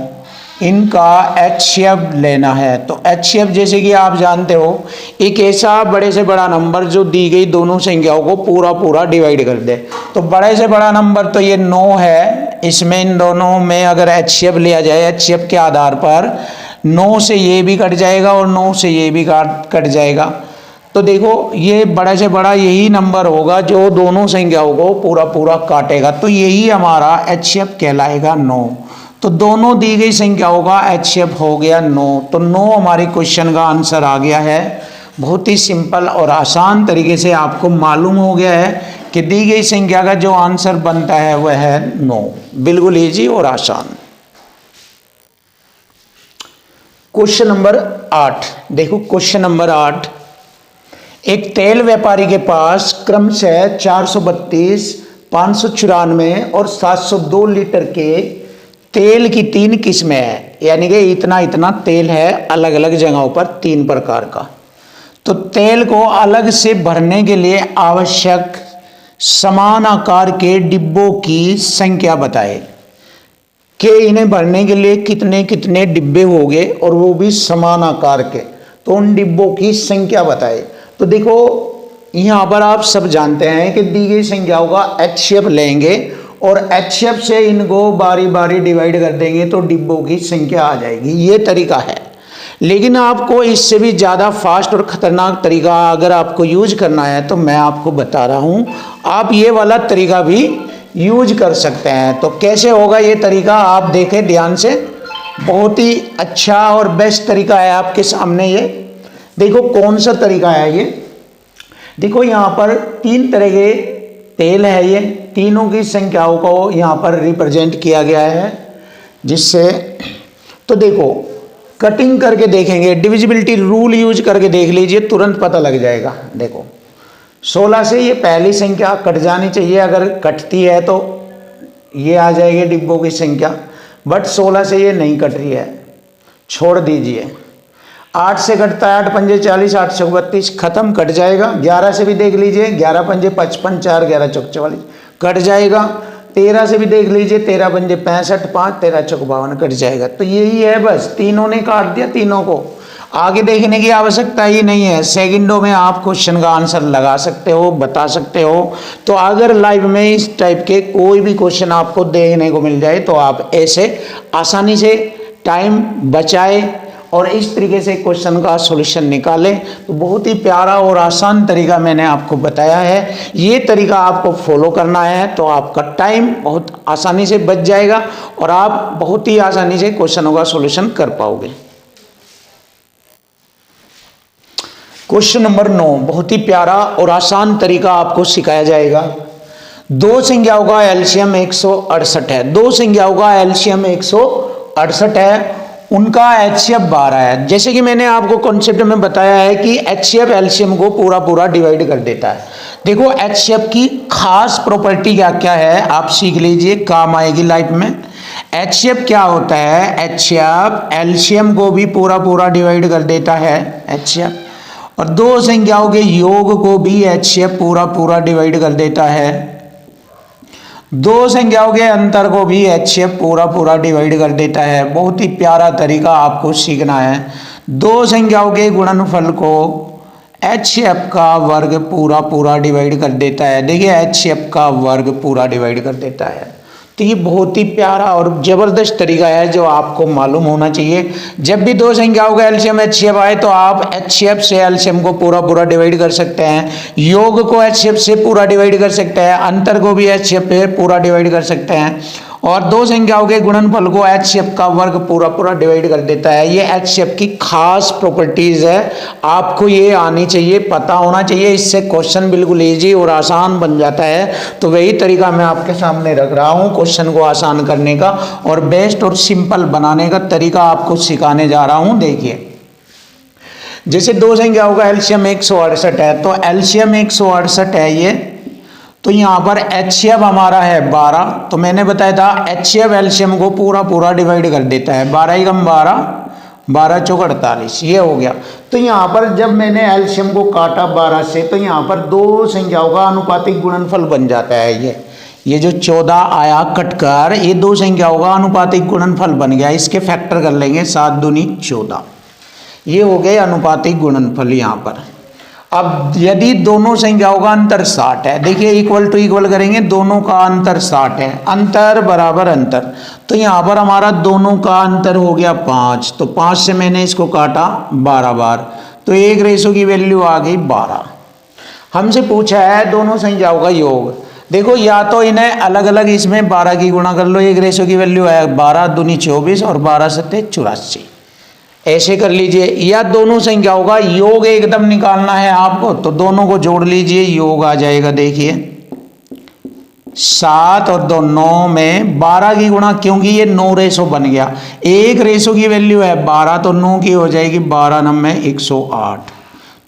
इनका एचसीएफ लेना है। तो एचसीएफ जैसे कि आप जानते हो, एक ऐसा बड़े से बड़ा नंबर जो दी गई दोनों संख्याओं को पूरा पूरा डिवाइड कर दे। तो बड़े से बड़ा नंबर तो ये 9 है। इसमें इन दोनों में अगर एचसीएफ लिया जाए, एचसीएफ के आधार पर 9 से ये भी कट जाएगा और 9 से ये भी कट जाएगा। तो देखो ये बड़े से बड़ा यही नंबर होगा जो दोनों संख्याओं को पूरा पूरा काटेगा। तो यही हमारा एचसीएफ कहलाएगा 9। तो दोनों दी गई संख्याओं का एचसीएफ हो गया 9। तो 9 हमारे क्वेश्चन का आंसर आ गया है। बहुत ही सिंपल और आसान तरीके से आपको मालूम हो गया है कि दी गई संख्या का जो आंसर बनता है वह है 9। बिल्कुल इजी और आसान। क्वेश्चन नंबर 8 देखो। क्वेश्चन नंबर 8, एक तेल व्यापारी के पास क्रमशः 432, 594 और 702 लीटर के तेल की 3 किस्में हैं, यानी कि इतना इतना तेल है अलग अलग जगहों पर 3 प्रकार का। तो तेल को अलग से भरने के लिए आवश्यक समान आकार के डिब्बों की संख्या बताए कि इन्हें भरने के लिए कितने कितने डिब्बे होंगे और वो भी समान आकार के। तो उन डिब्बों की संख्या बताए। तो देखो यहाँ पर आप सब जानते हैं कि दी गई संख्याओं का एचसीएफ लेंगे और एचसीएफ से इनको बारी बारी डिवाइड कर देंगे तो डिब्बों की संख्या आ जाएगी। ये तरीका है। लेकिन आपको इससे भी ज़्यादा फास्ट और ख़तरनाक तरीका अगर आपको यूज करना है तो मैं आपको बता रहा हूँ, आप ये वाला तरीका भी यूज कर सकते हैं। तो कैसे होगा ये तरीका आप देखें ध्यान से। बहुत ही अच्छा और बेस्ट तरीका है आपके सामने ये। देखो कौन सा तरीका है ये। देखो यहाँ पर 3 तरह के तेल है। ये तीनों की संख्याओं को यहाँ पर रिप्रेजेंट किया गया है जिससे, तो देखो कटिंग करके देखेंगे, डिविजिबिलिटी रूल यूज करके देख लीजिए, तुरंत पता लग जाएगा। देखो 16 से ये पहली संख्या कट जानी चाहिए, अगर कटती है तो ये आ जाएगी डिब्बों की संख्या, बट 16 से ये नहीं कट रही है, छोड़ दीजिए। 8 से कटता है, 8 पंजे 40, 8 चौक 32, खत्म, कट जाएगा। 11 से भी देख लीजिए, 11 पंजे 55, 4 11 चौक 44, कट जाएगा। 13 से भी देख लीजिए, 13 पंजे 65, 5 13 चौक 52, कट जाएगा। तो यही है बस, तीनों ने काट दिया, तीनों को आगे देखने की आवश्यकता ही नहीं है। सेकंडों में आप क्वेश्चन का आंसर लगा सकते हो, बता सकते हो। तो अगर लाइव में इस टाइप के कोई भी क्वेश्चन आपको देखने को मिल जाए तो आप ऐसे आसानी से टाइम बचाए और इस तरीके से क्वेश्चन का सॉल्यूशन निकालें। तो बहुत ही प्यारा और आसान तरीका मैंने आपको बताया है। ये तरीका आपको फॉलो करना है तो आपका टाइम बहुत आसानी से बच जाएगा और आप बहुत ही आसानी से क्वेश्चनों का सॉल्यूशन कर पाओगे। क्वेश्चन नंबर 9, बहुत ही प्यारा और आसान तरीका आपको सिखाया जाएगा। दो संख्याओं का एलसीएम 168 है। दो संख्याओं का एलसीएम 168 है, उनका एचसीएफ 12 है। जैसे कि मैंने आपको कॉन्सेप्ट में बताया है कि एचसीएफ एलसीएम को पूरा पूरा डिवाइड कर देता है। देखो एचसीएफ की खास प्रॉपर्टी क्या क्या है आप सीख लीजिए, काम आएगी लाइफ में। एचसीएफ क्या होता है? एचसीएफ एलसीएम को भी पूरा पूरा डिवाइड कर देता है एचसीएफ, और दो संख्याओं के योग को भी एचसीएफ पूरा पूरा डिवाइड कर देता है। दो संख्याओं के अंतर को भी एचसीएफ पूरा पूरा डिवाइड कर देता है। बहुत ही प्यारा तरीका आपको सीखना है। दो संख्याओं के गुणनफल को एचसीएफ का वर्ग पूरा पूरा डिवाइड कर देता है। देखिए एचसीएफ का वर्ग पूरा डिवाइड कर देता है। तो ये बहुत ही प्यारा और ज़बरदस्त तरीका है जो आपको मालूम होना चाहिए। जब भी दो संख्याओं का एलसीएम एचसीएफ आए तो आप एचसीएफ से एलसीएम को पूरा पूरा डिवाइड कर सकते हैं, योग को एचसीएफ से पूरा डिवाइड कर सकते हैं, अंतर को भी एचसीएफ से पूरा डिवाइड कर सकते हैं, और दो संख्याओं के गुणनफल को एचसीएफ का वर्ग पूरा पूरा डिवाइड कर देता है। ये एचसीएफ की खास प्रॉपर्टीज है, आपको ये आनी चाहिए, पता होना चाहिए। इससे क्वेश्चन बिल्कुल इजी और आसान बन जाता है। तो वही तरीका मैं आपके सामने रख रहा हूँ क्वेश्चन को आसान करने का और बेस्ट और सिंपल बनाने का तरीका आपको सिखाने जा रहा हूँ। देखिए जैसे दो संख्याओं का एलसीएम 168 है, तो एलसीएम 168 है ये, तो यहाँ पर HCF हमारा है 12, तो मैंने बताया था HCF एलसीएम को पूरा पूरा डिवाइड कर देता है, 12 एकम 12, 12 चौक 48, ये हो गया। तो यहाँ पर जब मैंने एलसीएम को काटा 12 से, तो यहाँ पर दो संख्याओं का अनुपातिक गुणनफल बन जाता है। ये जो 14 आया कटकर, ये दो संख्याओं का अनुपातिक गुणनफल बन गया। इसके फैक्टर कर लेंगे, 7 दूनी 14, ये हो गए अनुपातिक गुणनफल यहाँ पर। अब यदि दोनों संख्याओं का अंतर 60 है, देखिए इक्वल टू इक्वल करेंगे, दोनों का अंतर 60 है, अंतर बराबर अंतर, तो यहाँ पर हमारा दोनों का अंतर हो गया 5, तो 5 से मैंने इसको काटा 12 बार, तो एक रेशो की वैल्यू आ गई 12। हमसे पूछा है दोनों संख्याओं का योग, देखो या तो इन्हें अलग अलग इसमें 12 की गुणा कर लो, एक रेशो की वैल्यू है 12 दूनी 24 और 12 सत्ते 84, ऐसे कर लीजिए। या दोनों संख्याओं का योग एकदम निकालना है आपको, तो दोनों को जोड़ लीजिए, योग आ जाएगा। देखिए 7 और 2 9 में 12 की गुणा, क्योंकि ये 9 रेशो बन गया, एक रेशो की वैल्यू है 12, तो 9 की हो जाएगी 12 9 में 108,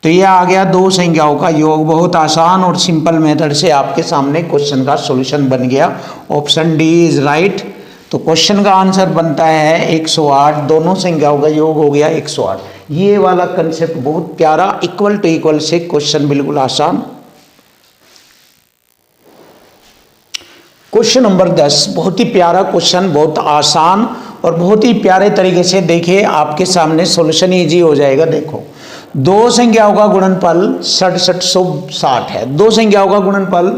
तो ये आ गया दो संख्याओं का योग। बहुत आसान और सिंपल मेथड से आपके सामने क्वेश्चन का सॉल्यूशन बन गया। Option D is right. तो क्वेश्चन का आंसर बनता है 108, दोनों संख्याओं का योग हो गया 108। ये वाला कंसेप्ट बहुत प्यारा, इक्वल टू इक्वल से क्वेश्चन बिल्कुल आसान। क्वेश्चन नंबर 10 बहुत ही प्यारा क्वेश्चन, बहुत आसान और बहुत ही प्यारे तरीके से देखिए आपके सामने सॉल्यूशन इजी हो जाएगा। देखो दो संख्याओं का गुणनफल 6760 है, दो संख्याओं का गुणनफल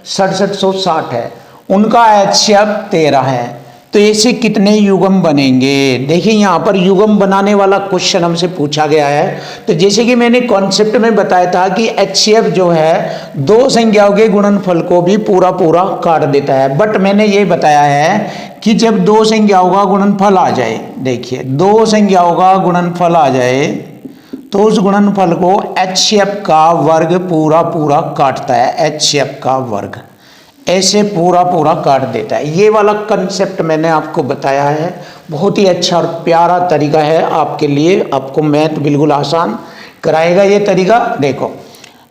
6760 है, उनका HCF 13 है, तो ऐसे कितने युग्म बनेंगे। देखिए यहाँ पर युग्म बनाने वाला क्वेश्चन हमसे पूछा गया है। तो जैसे कि मैंने कॉन्सेप्ट में बताया था कि HCF जो है दो संख्याओं के गुणनफल को भी पूरा पूरा काट देता है, बट मैंने ये बताया है कि जब दो संख्याओं का गुणनफल आ जाए, देखिए दो संख्याओं का गुणनफल आ जाए तो उस गुणनफल को HCF का वर्ग पूरा पूरा काटता है, HCF का वर्ग ऐसे पूरा पूरा काट देता है। ये वाला कंसेप्ट मैंने आपको बताया है, बहुत ही अच्छा और प्यारा तरीका है आपके लिए, आपको मैथ बिल्कुल आसान कराएगा ये तरीका। देखो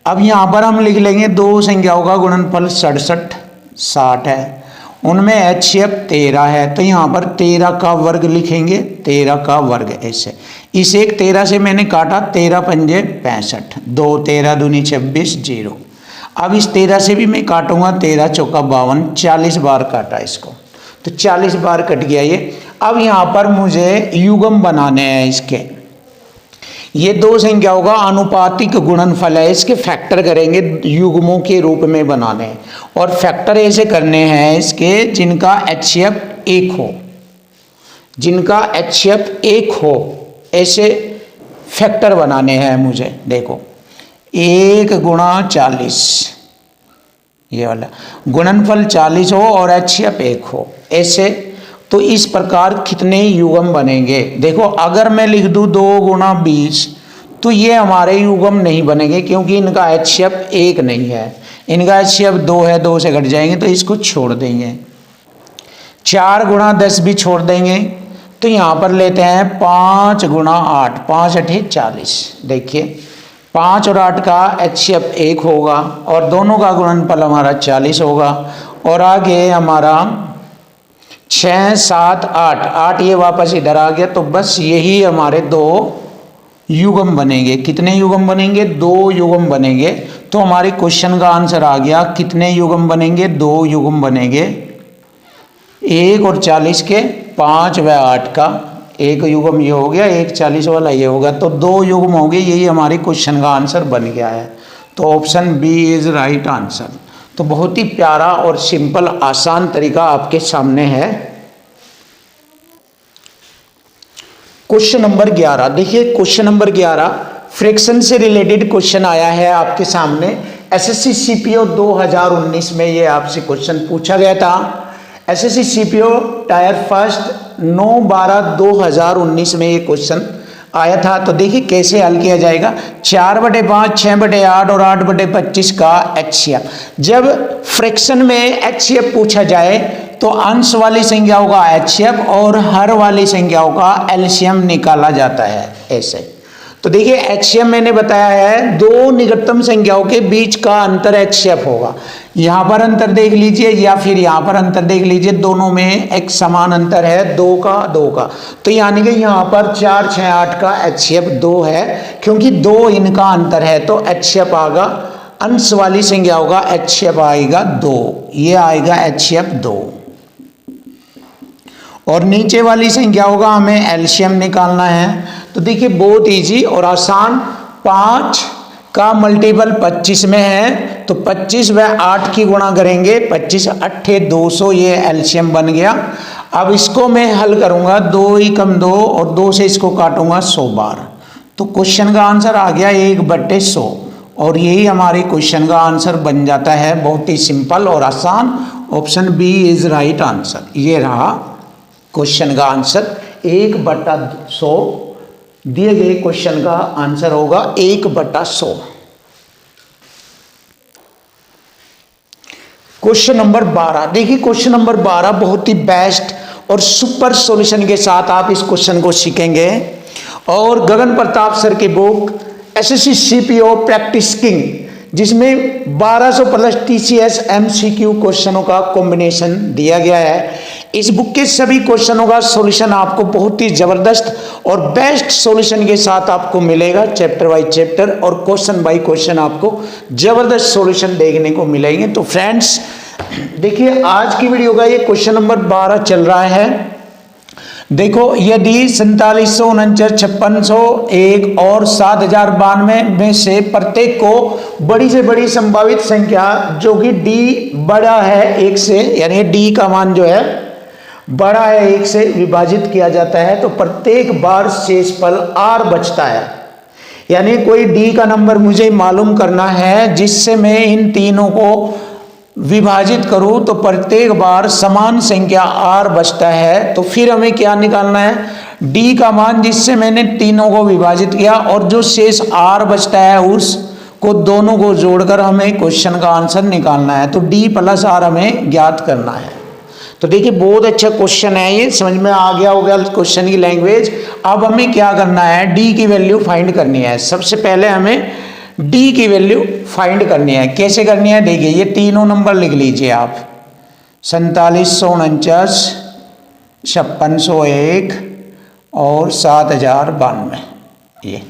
अब यहाँ पर हम लिख लेंगे दो संख्याओं का गुणनफल 67 60 है, उनमें HCF 13 है, तो यहाँ पर 13 का वर्ग लिखेंगे, 13 का वर्ग ऐसे। इस एक 13 से मैंने काटा, 13 पंजे 65, 2 13 दूनी 26 0। अब इस 13 से भी मैं काटूंगा, 13 चौका 52, 40 बार काटा इसको, तो 40 बार कट गया ये। अब यहाँ पर मुझे युग्म बनाने हैं इसके, ये दो संख्याओं का अनुपातिक गुणनफल है, इसके फैक्टर करेंगे, युग्मों के रूप में बनाने हैं, और फैक्टर ऐसे करने हैं इसके जिनका HCF 1 हो, जिनका HCF 1 हो, ऐसे फैक्टर बनाने हैं मुझे। देखो 1 गुणा 40, ये वाला गुणनफल 40 हो और HCF 1 हो, ऐसे। तो इस प्रकार कितने युग्म बनेंगे। देखो अगर मैं लिख दूं 2 गुणा 20, तो ये हमारे युग्म नहीं बनेंगे, क्योंकि इनका HCF 1 नहीं है, इनका HCF 2 है, 2 से घट जाएंगे तो इसको छोड़ देंगे। 4 गुणा 10 भी छोड़ देंगे, तो यहाँ पर लेते हैं 5 गुणा 8, 5 8 40। देखिए 5 और 8 का HCF 1 होगा और दोनों का गुणनफल हमारा 40 होगा, और आगे हमारा 6 7 8, 8 ये वापस इधर आ गया, तो बस यही हमारे दो युग्म बनेंगे। कितने युग्म बनेंगे? 2 युग्म बनेंगे। तो हमारे क्वेश्चन का आंसर आ गया, कितने युग्म बनेंगे? 2 युग्म बनेंगे। 1 और 40 के, 5 व 8 का एक युग्म ये हो गया, एक 40 वाला ये होगा, तो 2 युग्म हो गए। यही हमारे क्वेश्चन का आंसर बन गया है। तो option B is right answer. तो बहुत ही प्यारा और सिंपल आसान तरीका आपके सामने है। क्वेश्चन नंबर 11 देखिए, क्वेश्चन नंबर 11 फ्रैक्शन से रिलेटेड क्वेश्चन आया है आपके सामने। एसएससी सीपीओ 2019 में ये आपसे क्वेश्चन पूछा गया था। एसएससी सीपीओ टायर फर्स्ट 9/12/2019 में ये क्वेश्चन आया था। तो देखिए कैसे हल किया जाएगा। 4/5, 6/8 और 8/25 का HCF। जब फ्रैक्शन में HCF पूछा जाए तो अंश वाली संख्याओं का HCF और हर वाली संख्याओं का LCM निकाला जाता है ऐसे। तो देखिए HCF मैंने बताया है, 2 निकटतम संख्याओं के बीच का अंतर HCF होगा। यहाँ पर अंतर देख लीजिए या फिर यहाँ पर अंतर देख लीजिए, दोनों में एक समान अंतर है 2 का 2 का। तो यानी कि यहाँ पर 4 6 8 का HCF 2 है, क्योंकि 2 इनका अंतर है तो HCF आएगा, अंश वाली संख्या होगा HCF आएगा 2, ये आएगा HCF 2। और नीचे वाली संख्या होगा हमें एलसीएम निकालना है। तो देखिए बहुत इजी और आसान, 5 का मल्टीपल 25 में है तो 25 व 8 की गुणा करेंगे, 25 8 200, ये एलसीएम बन गया। अब इसको मैं हल करूंगा, 2 ही कम 2 और 2 से इसको काटूंगा 100 बार, तो क्वेश्चन का आंसर आ गया 1/100 और यही हमारे क्वेश्चन का आंसर बन जाता है। बहुत ही सिंपल और आसान, option B is right answer. ये रहा क्वेश्चन का आंसर, 1/100 दिए गए क्वेश्चन का आंसर होगा 1/100। क्वेश्चन नंबर 12, देखिए क्वेश्चन नंबर 12 बहुत ही बेस्ट और सुपर सॉल्यूशन के साथ आप इस क्वेश्चन को सीखेंगे। और गगन प्रताप सर की book SSC CPO practice king, जिसमें 1200 प्लस टीसीएस एमसीक्यू क्वेश्चनों का कॉम्बिनेशन दिया गया है। इस बुक के सभी क्वेश्चनों का सॉल्यूशन आपको बहुत ही जबरदस्त और बेस्ट सॉल्यूशन के साथ आपको मिलेगा, चैप्टर बाय चैप्टर और क्वेश्चन बाय क्वेश्चन आपको जबरदस्त सॉल्यूशन देखने को मिलेंगे। तो फ्रेंड्स देखिए आज की वीडियो का ये क्वेश्चन नंबर 12 चल रहा है। देखो यदि 4749 5601 और 7092 में से प्रत्येक को बड़ी से बड़ी संभावित संख्या जो कि डी बड़ा है 1 से, यानी डी का मान जो है बड़ा है 1 से विभाजित किया जाता है तो प्रत्येक बार शेषफल r बचता है। यानी कोई डी का नंबर मुझे मालूम करना है जिससे मैं इन तीनों को विभाजित करूं तो प्रत्येक बार समान संख्या r बचता है। तो फिर हमें क्या निकालना है, d का मान जिससे मैंने तीनों को विभाजित किया और जो शेष r बचता है उसको दोनों को जोड़कर हमें क्वेश्चन का आंसर निकालना है। तो d + r हमें ज्ञात करना है। तो देखिए बहुत अच्छा क्वेश्चन है, ये समझ में आ गया होगा क्वेश्चन की लैंग्वेज। अब हमें क्या करना है, d की वैल्यू फाइंड करनी है। सबसे पहले हमें d की वैल्यू फाइंड करनी है। कैसे करनी है, देखिए ये तीनों नंबर लिख लीजिए आप, 4749 5601 और 7092 ये।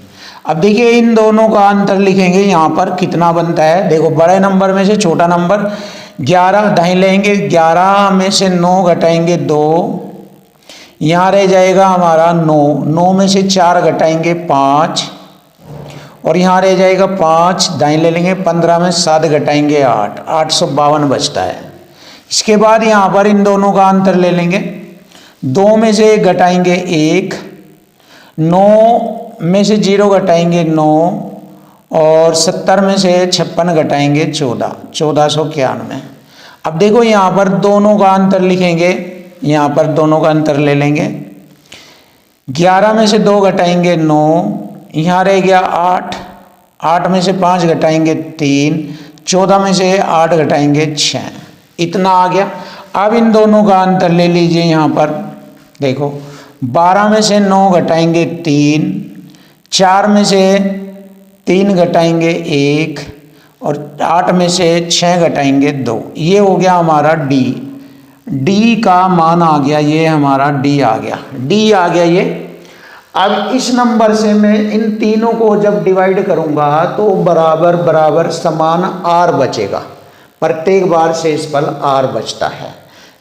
अब देखिए इन दोनों का अंतर लिखेंगे, यहाँ पर कितना बनता है। देखो बड़े नंबर में से छोटा नंबर 11 दाएं लेंगे, 11 में से 9 घटाएंगे 2, यहाँ रह जाएगा हमारा 9, 9 में से 4 घटाएंगे 5 और यहाँ रह जाएगा 5 दाएं ले लेंगे, 15 में 7 घटाएंगे 8, 852 बचता है। इसके बाद यहाँ पर इन दोनों का अंतर ले लेंगे, 2 में से घटाएंगे 1, 9 में से 0 घटाएंगे 9 और 70 में से 56 घटाएंगे 14, 1491। अब देखो यहाँ पर दोनों का अंतर लिखेंगे, यहाँ पर दोनों का अंतर ले लेंगे, 11 में से 2 घटाएंगे 9, यहाँ रह गया 8, 8 में से 5 घटाएंगे 3, 14 में से 8 घटाएंगे 6, इतना आ गया। अब इन दोनों का अंतर ले लीजिए, यहाँ पर देखो 12 में से 9 घटाएंगे 3, 4 में से 3 घटाएंगे 1 और 8 में से 6 घटाएंगे 2, ये हो गया हमारा डी। डी का मान आ गया, ये हमारा डी आ गया, डी आ गया ये। अब इस नंबर से मैं इन तीनों को जब डिवाइड करूंगा तो बराबर बराबर समान आर बचेगा, प्रत्येक बार शेषफल आर बचता है।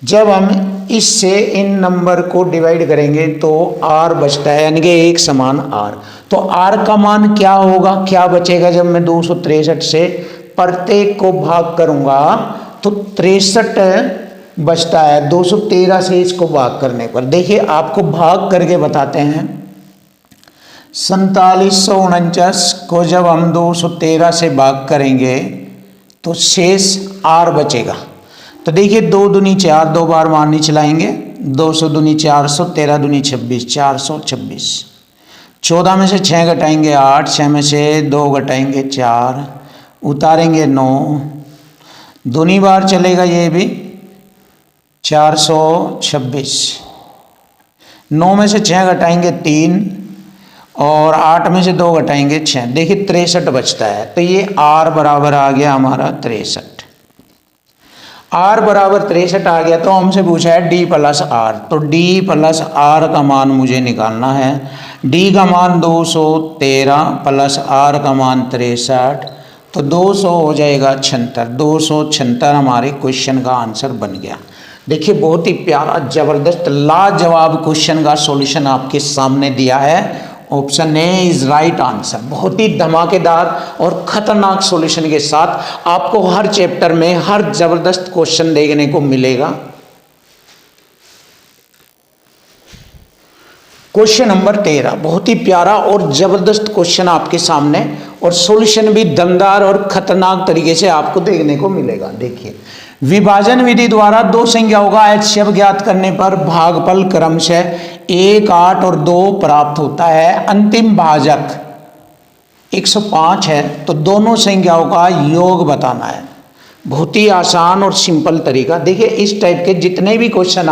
जब हम इससे इन नंबर को डिवाइड करेंगे तो आर बचता है, यानी कि एक समान आर। तो आर का मान क्या होगा, क्या बचेगा, जब मैं 263 से प्रत्येक को भाग करूंगा तो 63 बचता है, 213 से इसको भाग करने पर। देखिए आपको भाग करके बताते हैं, 4749 को जब हम 213 से भाग करेंगे तो शेष आर बचेगा। तो देखिए 2 दूनी 4, 2 बार मारनी चलाएंगे, 200 दूनी 400, 13 दूनी 26, 426। 14 में से 6 घटाएंगे 8, 6 में से 2 घटाएंगे 4, उतारेंगे 9, दूनी बार चलेगा ये भी 426। 9 में से 6 घटाएंगे 3 और 8 में से 2 घटाएंगे 6, देखिए 63 बचता है। तो ये आर बराबर आ गया हमारा 63। आर बराबर 63 आ गया, तो हमसे पूछा है डी प्लस आर, तो डी प्लस आर का मान मुझे निकालना है। डी का मान 213 प्लस आर का मान 63, तो 200 हो जाएगा 76, 276 हमारे क्वेश्चन का आंसर बन गया। देखिए बहुत ही प्यारा जबरदस्त लाजवाब क्वेश्चन का सॉल्यूशन आपके सामने दिया है। Option A is right answer. बहुत ही धमाकेदार और खतरनाक सॉल्यूशन के साथ आपको हर चैप्टर में हर जबरदस्त क्वेश्चन देखने को मिलेगा। क्वेश्चन नंबर 13 बहुत ही प्यारा और जबरदस्त क्वेश्चन आपके सामने, और सॉल्यूशन भी दमदार और खतरनाक तरीके से आपको देखने को मिलेगा। देखिए, विभाजन विधि द्वारा दो संख्याओं का एचसीएफ ज्ञात करने पर भागफल क्रमशः 1, 8 और 2 प्राप्त होता है। अंतिम भाजक 105 है, तो दोनों संख्याओं का योग बताना है। बहुत ही आसान और सिंपल तरीका। देखिए इस टाइप के जितने भी क्वेश्चन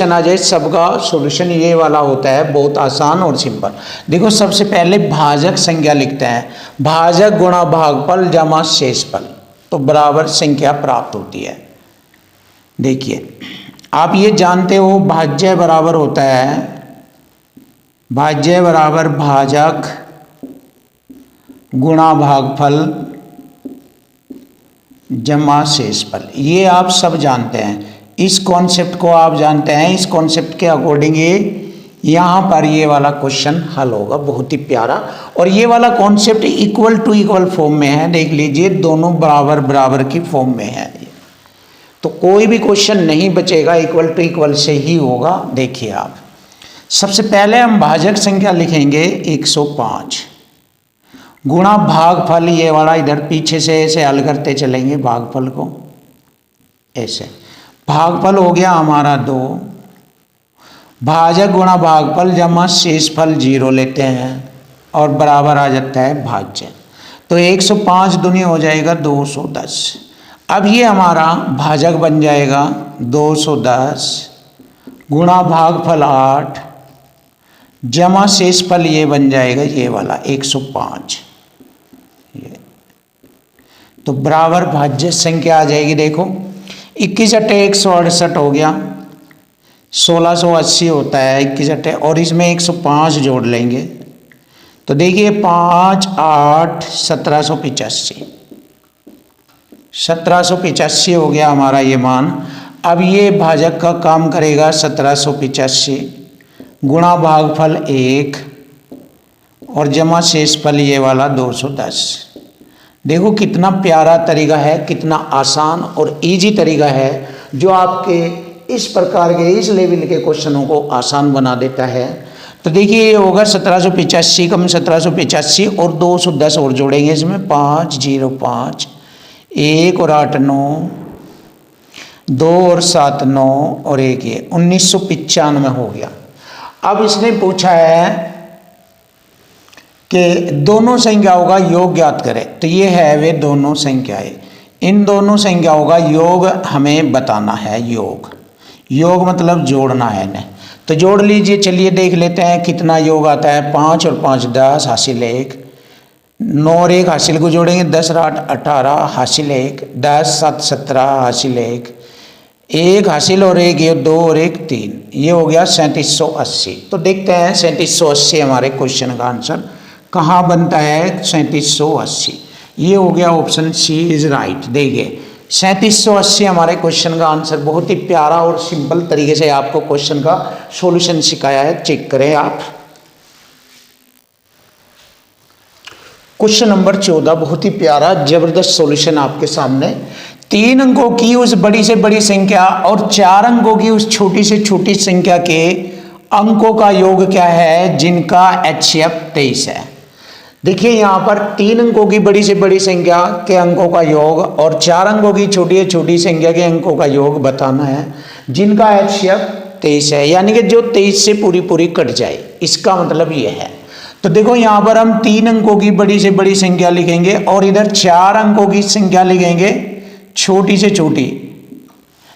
आ जाए सबका सॉल्यूशन ये वाला होता है, बहुत आसान और सिंपल। देखो सबसे पहले भाजक संख्या लिखते हैं, भाजक गुणा भागफल जमा शेषफल, तो बराबर संख्या प्राप्त होती है। देखिए आप ये जानते हो भाज्य बराबर होता है, भाज्य बराबर भाजक गुणा भागफल जमा शेषफल, ये आप सब जानते हैं। इस कॉन्सेप्ट को आप जानते हैं, इस कॉन्सेप्ट के अकॉर्डिंग ये यहाँ पर ये वाला क्वेश्चन हल होगा। बहुत ही प्यारा, और ये वाला concept equal to equal form में है। देख लीजिए दोनों बराबर बराबर की फॉर्म में है, तो कोई भी क्वेश्चन नहीं बचेगा, इक्वल टू इक्वल से ही होगा। देखिए आप सबसे पहले हम भाजक संख्या लिखेंगे 105 गुणा भागफल, ये वाला इधर पीछे से ऐसे हल करते चलेंगे भागफल को, ऐसे भागफल हो गया हमारा 2, भाजक गुणा भागफल जमा शेषफल 0 लेते हैं और बराबर आ जाता है भाज्य, तो 105 दूनी हो जाएगा 210। अब ये हमारा भाजक बन जाएगा 210 गुणा भागफल 8 जमा शेषफल ये बन जाएगा ये वाला 105, ये तो बराबर भाज्य संख्या आ जाएगी। देखो 21 अट्ठे 168 हो गया, 1680 होता है 21 अट्ठे, और इसमें 105 जोड़ लेंगे तो देखिए 5, 8, 1785, 1785 हो गया हमारा ये मान। अब ये भाजक का काम करेगा 1785 गुणा भागफल 1 और जमा शेषफल ये वाला 210। देखो कितना प्यारा तरीका है, कितना आसान और इजी तरीका है जो आपके इस प्रकार के इस लेवल के क्वेश्चनों को आसान बना देता है। तो देखिए ये होगा 1785 कम 1785 और 210 और जोड़ेंगे इसमें 505 1 और 8 9 2 और 7 9 और 1 ये 1995 हो गया। अब इसने पूछा है कि दोनों संख्याओं का योग ज्ञात करें, तो ये है वे दोनों संख्याएं, इन दोनों संख्याओं का योग हमें बताना है। योग मतलब जोड़ना है इन्हें, तो जोड़ लीजिए। चलिए देख लेते हैं कितना योग आता है। 5 और 5 10 हासिल 1, 9 और 1 हासिल को जोड़ेंगे 10 और 8 18 हासिल 1, 10 7 17 हासिल 1 हासिल और 1 ये 2 और 1 3, ये हो गया 3780। तो देखते हैं 3780 हमारे क्वेश्चन का आंसर कहाँ बनता है। 3780 ये हो गया, ऑप्शन सी इज राइट। देखिए 3780 हमारे क्वेश्चन का आंसर। बहुत ही प्यारा और सिंपल तरीके से आपको क्वेश्चन का सॉल्यूशन सिखाया है, चेक करें आप। क्वेश्चन नंबर 14 बहुत ही प्यारा जबरदस्त सॉल्यूशन आपके सामने। 3 अंकों की उस बड़ी से बड़ी संख्या और 4 अंकों की उस छोटी से छोटी संख्या के अंकों का योग क्या है जिनका HCF 23 है। देखिए यहाँ पर 3 अंकों की बड़ी से बड़ी संख्या के अंकों का योग और 4 अंकों की छोटी से छोटी संख्या के अंकों का योग बताना है जिनका HCF 23 है, यानी कि जो 23 से पूरी पूरी कट जाए, इसका मतलब ये है। तो देखो यहाँ पर हम 3 अंकों की बड़ी से बड़ी संख्या लिखेंगे और इधर 4 अंकों की संख्या लिखेंगे छोटी से छोटी,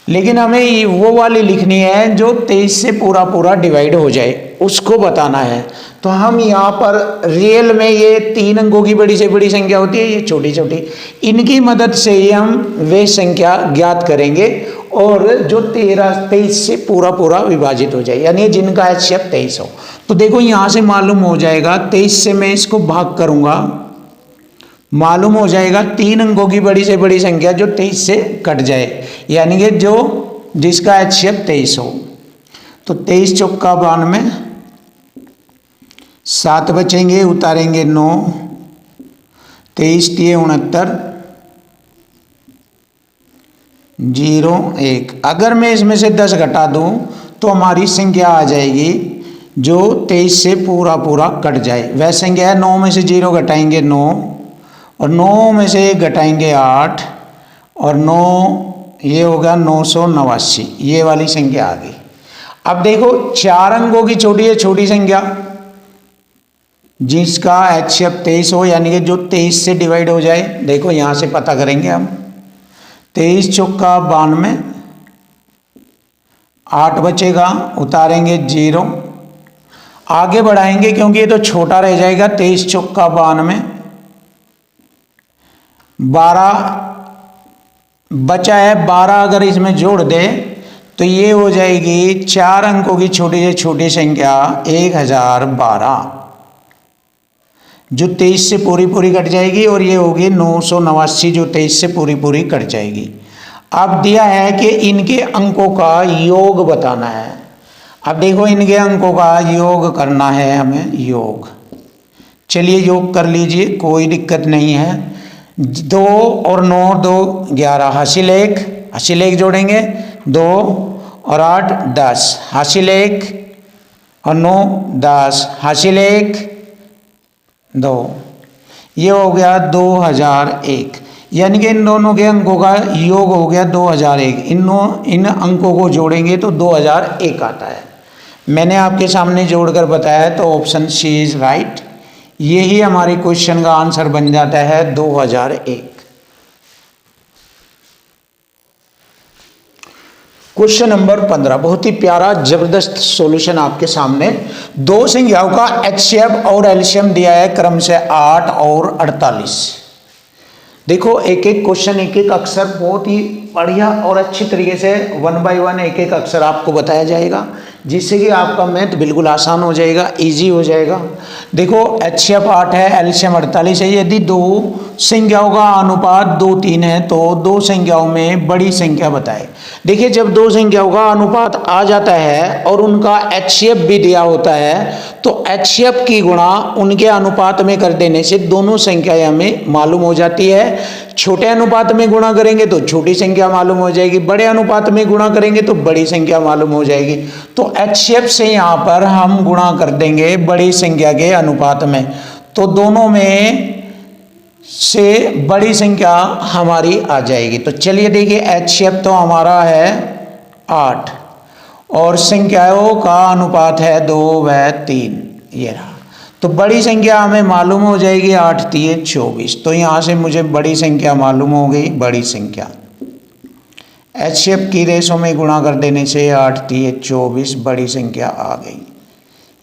लेकिन हमें वो वाली लिखनी है जो 23 से पूरा पूरा डिवाइड हो जाए, उसको बताना है। तो हम यहाँ पर रियल में ये 3 अंकों की बड़ी से बड़ी संख्या होती है, ये छोटी छोटी, इनकी मदद से ही हम वे संख्या ज्ञात करेंगे और जो 23 से पूरा पूरा विभाजित हो जाए, यानी जिनका HCF 23 हो। तो देखो यहाँ से मालूम हो जाएगा, 23 से मैं इसको भाग करूँगा, मालूम हो जाएगा 3 अंकों की बड़ी से बड़ी संख्या जो 23 से कट जाए, यानी कि जो जिसका HCF 23 हो। तो 23 चौका 92, 7 बचेंगे, उतारेंगे 9, 23 तिये 69, 0 1। अगर मैं इसमें से 10 घटा दूं तो हमारी संख्या आ जाएगी जो 23 से पूरा पूरा कट जाए। वह संख्या है 9 में से 0 घटाएंगे 9, और 9 में से 1 घटाएंगे 8, और 9 ये होगा 989, ये वाली संख्या आ गई। अब देखो 4 अंकों की छोटी है छोटी संख्या जिसका HCF 23 हो, यानी कि जो 23 से डिवाइड हो जाए। देखो यहाँ से पता करेंगे हम, 23 चौका 92, 8 बचेगा, उतारेंगे 0, आगे बढ़ाएंगे क्योंकि ये तो छोटा रह जाएगा। 23 चौका 92, 12 बचा है, 12 अगर इसमें जोड़ दे तो ये हो जाएगी 4 अंकों की छोटी से छोटी संख्या 1012, जो 23 से पूरी पूरी कट जाएगी, और ये होगी 989 जो 23 से पूरी पूरी कट जाएगी। अब दिया है कि इनके अंकों का योग बताना है। अब देखो इनके अंकों का योग करना है हमें, योग। चलिए योग कर लीजिए, कोई दिक्कत नहीं है। 2 और 9 2 11, हासिल 1, हासिल 1 जोड़ेंगे 2 और 8 10, हासिल 1 और 9 10, हासिल 1 2, ये हो गया 2001, यानी कि इन दोनों के अंकों का योग हो गया 2001। इन अंकों को जोड़ेंगे तो 2001 आता है। मैंने आपके सामने जोड़कर बताया, तो ऑप्शन सी इज राइट। यही हमारे क्वेश्चन का आंसर बन जाता है 2001। क्वेश्चन नंबर 15, बहुत ही प्यारा जबरदस्त सॉल्यूशन आपके सामने। 2 संख्याओं का HCF और LCM दिया है क्रम से 8 और 48। देखो एक एक क्वेश्चन, एक एक अक्षर बहुत ही बढ़िया और अच्छी तरीके से 1 बाय 1 एक एक अक्षर आपको बताया जाएगा, जिससे कि आपका मैथ बिल्कुल आसान हो जाएगा, इजी हो जाएगा। देखो HCF 8 है, LCM 48 है। यदि 2 संख्याओं का अनुपात 2 3 है तो 2 संख्याओं में बड़ी संख्या बताए। देखिए जब 2 संख्याओं का अनुपात आ जाता है और उनका HCF भी दिया होता है, तो HCF की गुणा उनके अनुपात में कर देने से दोनों संख्याएं हमें मालूम हो जाती है। छोटे अनुपात में गुणा करेंगे तो छोटी संख्या मालूम हो जाएगी, बड़े अनुपात में गुणा करेंगे तो बड़ी संख्या मालूम हो जाएगी। तो HCF से यहाँ पर हम गुणा कर देंगे बड़ी संख्या के अनुपात में, तो दोनों में से बड़ी संख्या हमारी आ जाएगी। तो चलिए देखिए HCF तो हमारा है 8 और संख्याओं का अनुपात है 2 व 3, ये रहा। तो बड़ी संख्या हमें मालूम हो जाएगी 8 3 24। तो यहाँ से मुझे बड़ी संख्या मालूम हो गई, बड़ी संख्या HCF की रेशों में गुणा कर देने से 8 3 24 बड़ी संख्या आ गई।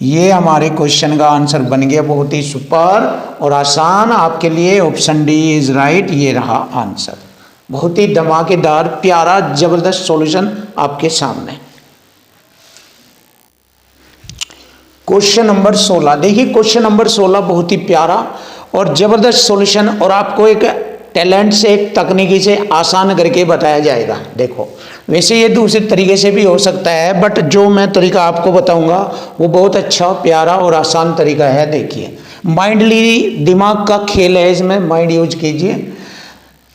ये हमारे क्वेश्चन का आंसर बन गया, बहुत ही सुपर और आसान आपके लिए। ऑप्शन डी इज राइट, ये रहा आंसर। बहुत ही धमाकेदार प्यारा जबरदस्त सॉल्यूशन आपके सामने। क्वेश्चन नंबर 16, देखिए क्वेश्चन नंबर 16 बहुत ही प्यारा और जबरदस्त सॉल्यूशन, और आपको एक टैलेंट से, एक तकनीकी से आसान करके बताया जाएगा। देखो वैसे ये दूसरे तरीके से भी हो सकता है, बट जो मैं तरीका आपको बताऊंगा वो बहुत अच्छा, प्यारा और आसान तरीका है। देखिए माइंडली दिमाग का खेल है, इसमें माइंड यूज कीजिए।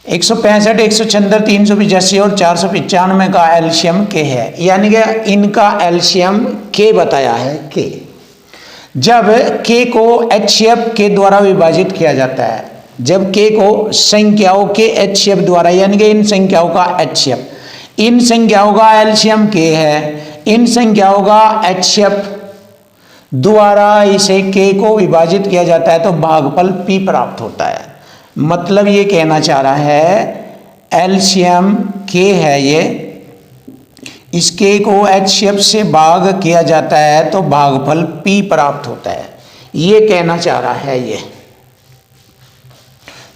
165 176 385 और 495 का एलसीएम के है, यानी कि इनका एलसीएम के बताया है। के जब के को HCF के द्वारा विभाजित किया जाता है, जब के को संख्याओं के HCF द्वारा, यानी कि इन संख्याओं का HCF, इन संख्याओं का एलसीएम के है, इन संख्याओं का HCF द्वारा इसे के को विभाजित किया जाता है तो भागफल P प्राप्त होता है। मतलब ये कहना चाह रहा है एलसीएम के है ये, इसके को HCF से भाग किया जाता है तो भागफल P प्राप्त होता है, ये कहना चाह रहा है ये।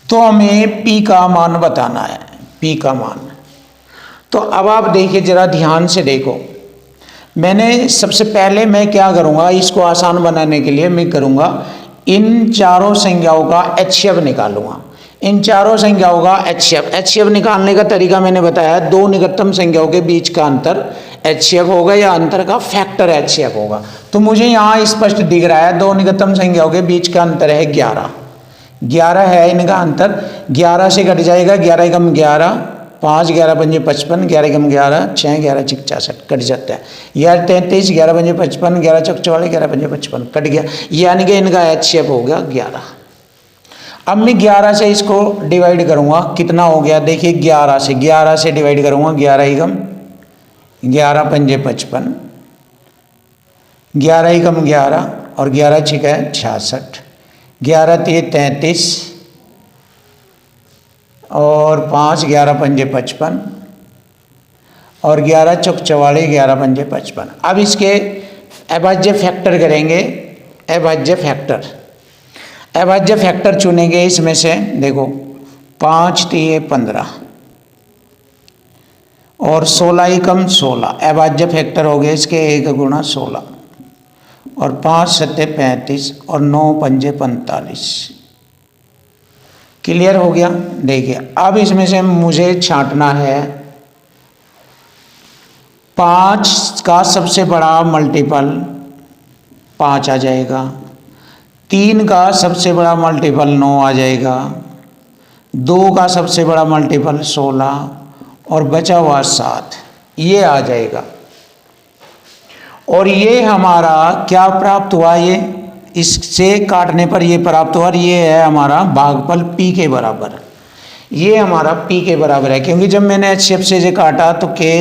तो हमें P का मान बताना है, P का मान। तो अब आप देखिए, जरा ध्यान से देखो, मैंने सबसे पहले मैं क्या करूँगा, इसको आसान बनाने के लिए मैं करूँगा इन चारों संख्याओं का HCF निकालूंगा। इन चारों संख्याओं का HCF निकालने का तरीका मैंने बताया, दो निकटतम संख्याओं के बीच का अंतर HCF होगा या अंतर का फैक्टर HCF होगा। तो मुझे यहाँ स्पष्ट दिख रहा है, दो निकटतम संख्याओं के बीच का अंतर है 11 है इनका अंतर। 11 से कट जाएगा, 11 एकम 11, 5 11 पंजे 55, 11 एकम 11, 6 11 चिक 66 कट जाता है। यह 33, 11 पंजे 55, 11 चौक 44, 11 पंजे 55 कट गया, यानी कि इनका HCF हो गया 11। अब मैं 11 से इसको डिवाइड करूंगा, कितना हो गया देखिए, 11 से डिवाइड करूंगा, 11 एकम 11 पंजे 55, 11 एकम 11 और 11 छिक है 66, 11 तिये 33 और 5 11 पंजे 55 और 11 चौक 44, 11 पंजे 55। अब इसके अभाज्य फैक्टर करेंगे, अभाज्य फैक्टर चुनेंगे इसमें से। देखो 5 तिये 15 और 16 एकम 16, अभाज्य फैक्टर हो गए इसके 1 गुणा 16 और 5 सत्ते 35 और 9 पंजे 45। क्लियर हो गया। देखिए अब इसमें से मुझे छांटना है 5 का सबसे बड़ा मल्टीपल 5 आ जाएगा, 3 का सबसे बड़ा मल्टीपल 9 आ जाएगा, 2 का सबसे बड़ा मल्टीपल 16 और बचा हुआ 7, ये आ जाएगा। और ये हमारा क्या प्राप्त हुआ, ये इससे काटने पर ये प्राप्त हुआ, और ये है हमारा भागफल P के बराबर। ये हमारा P के बराबर है, क्योंकि जब मैंने HCF से काटा तो के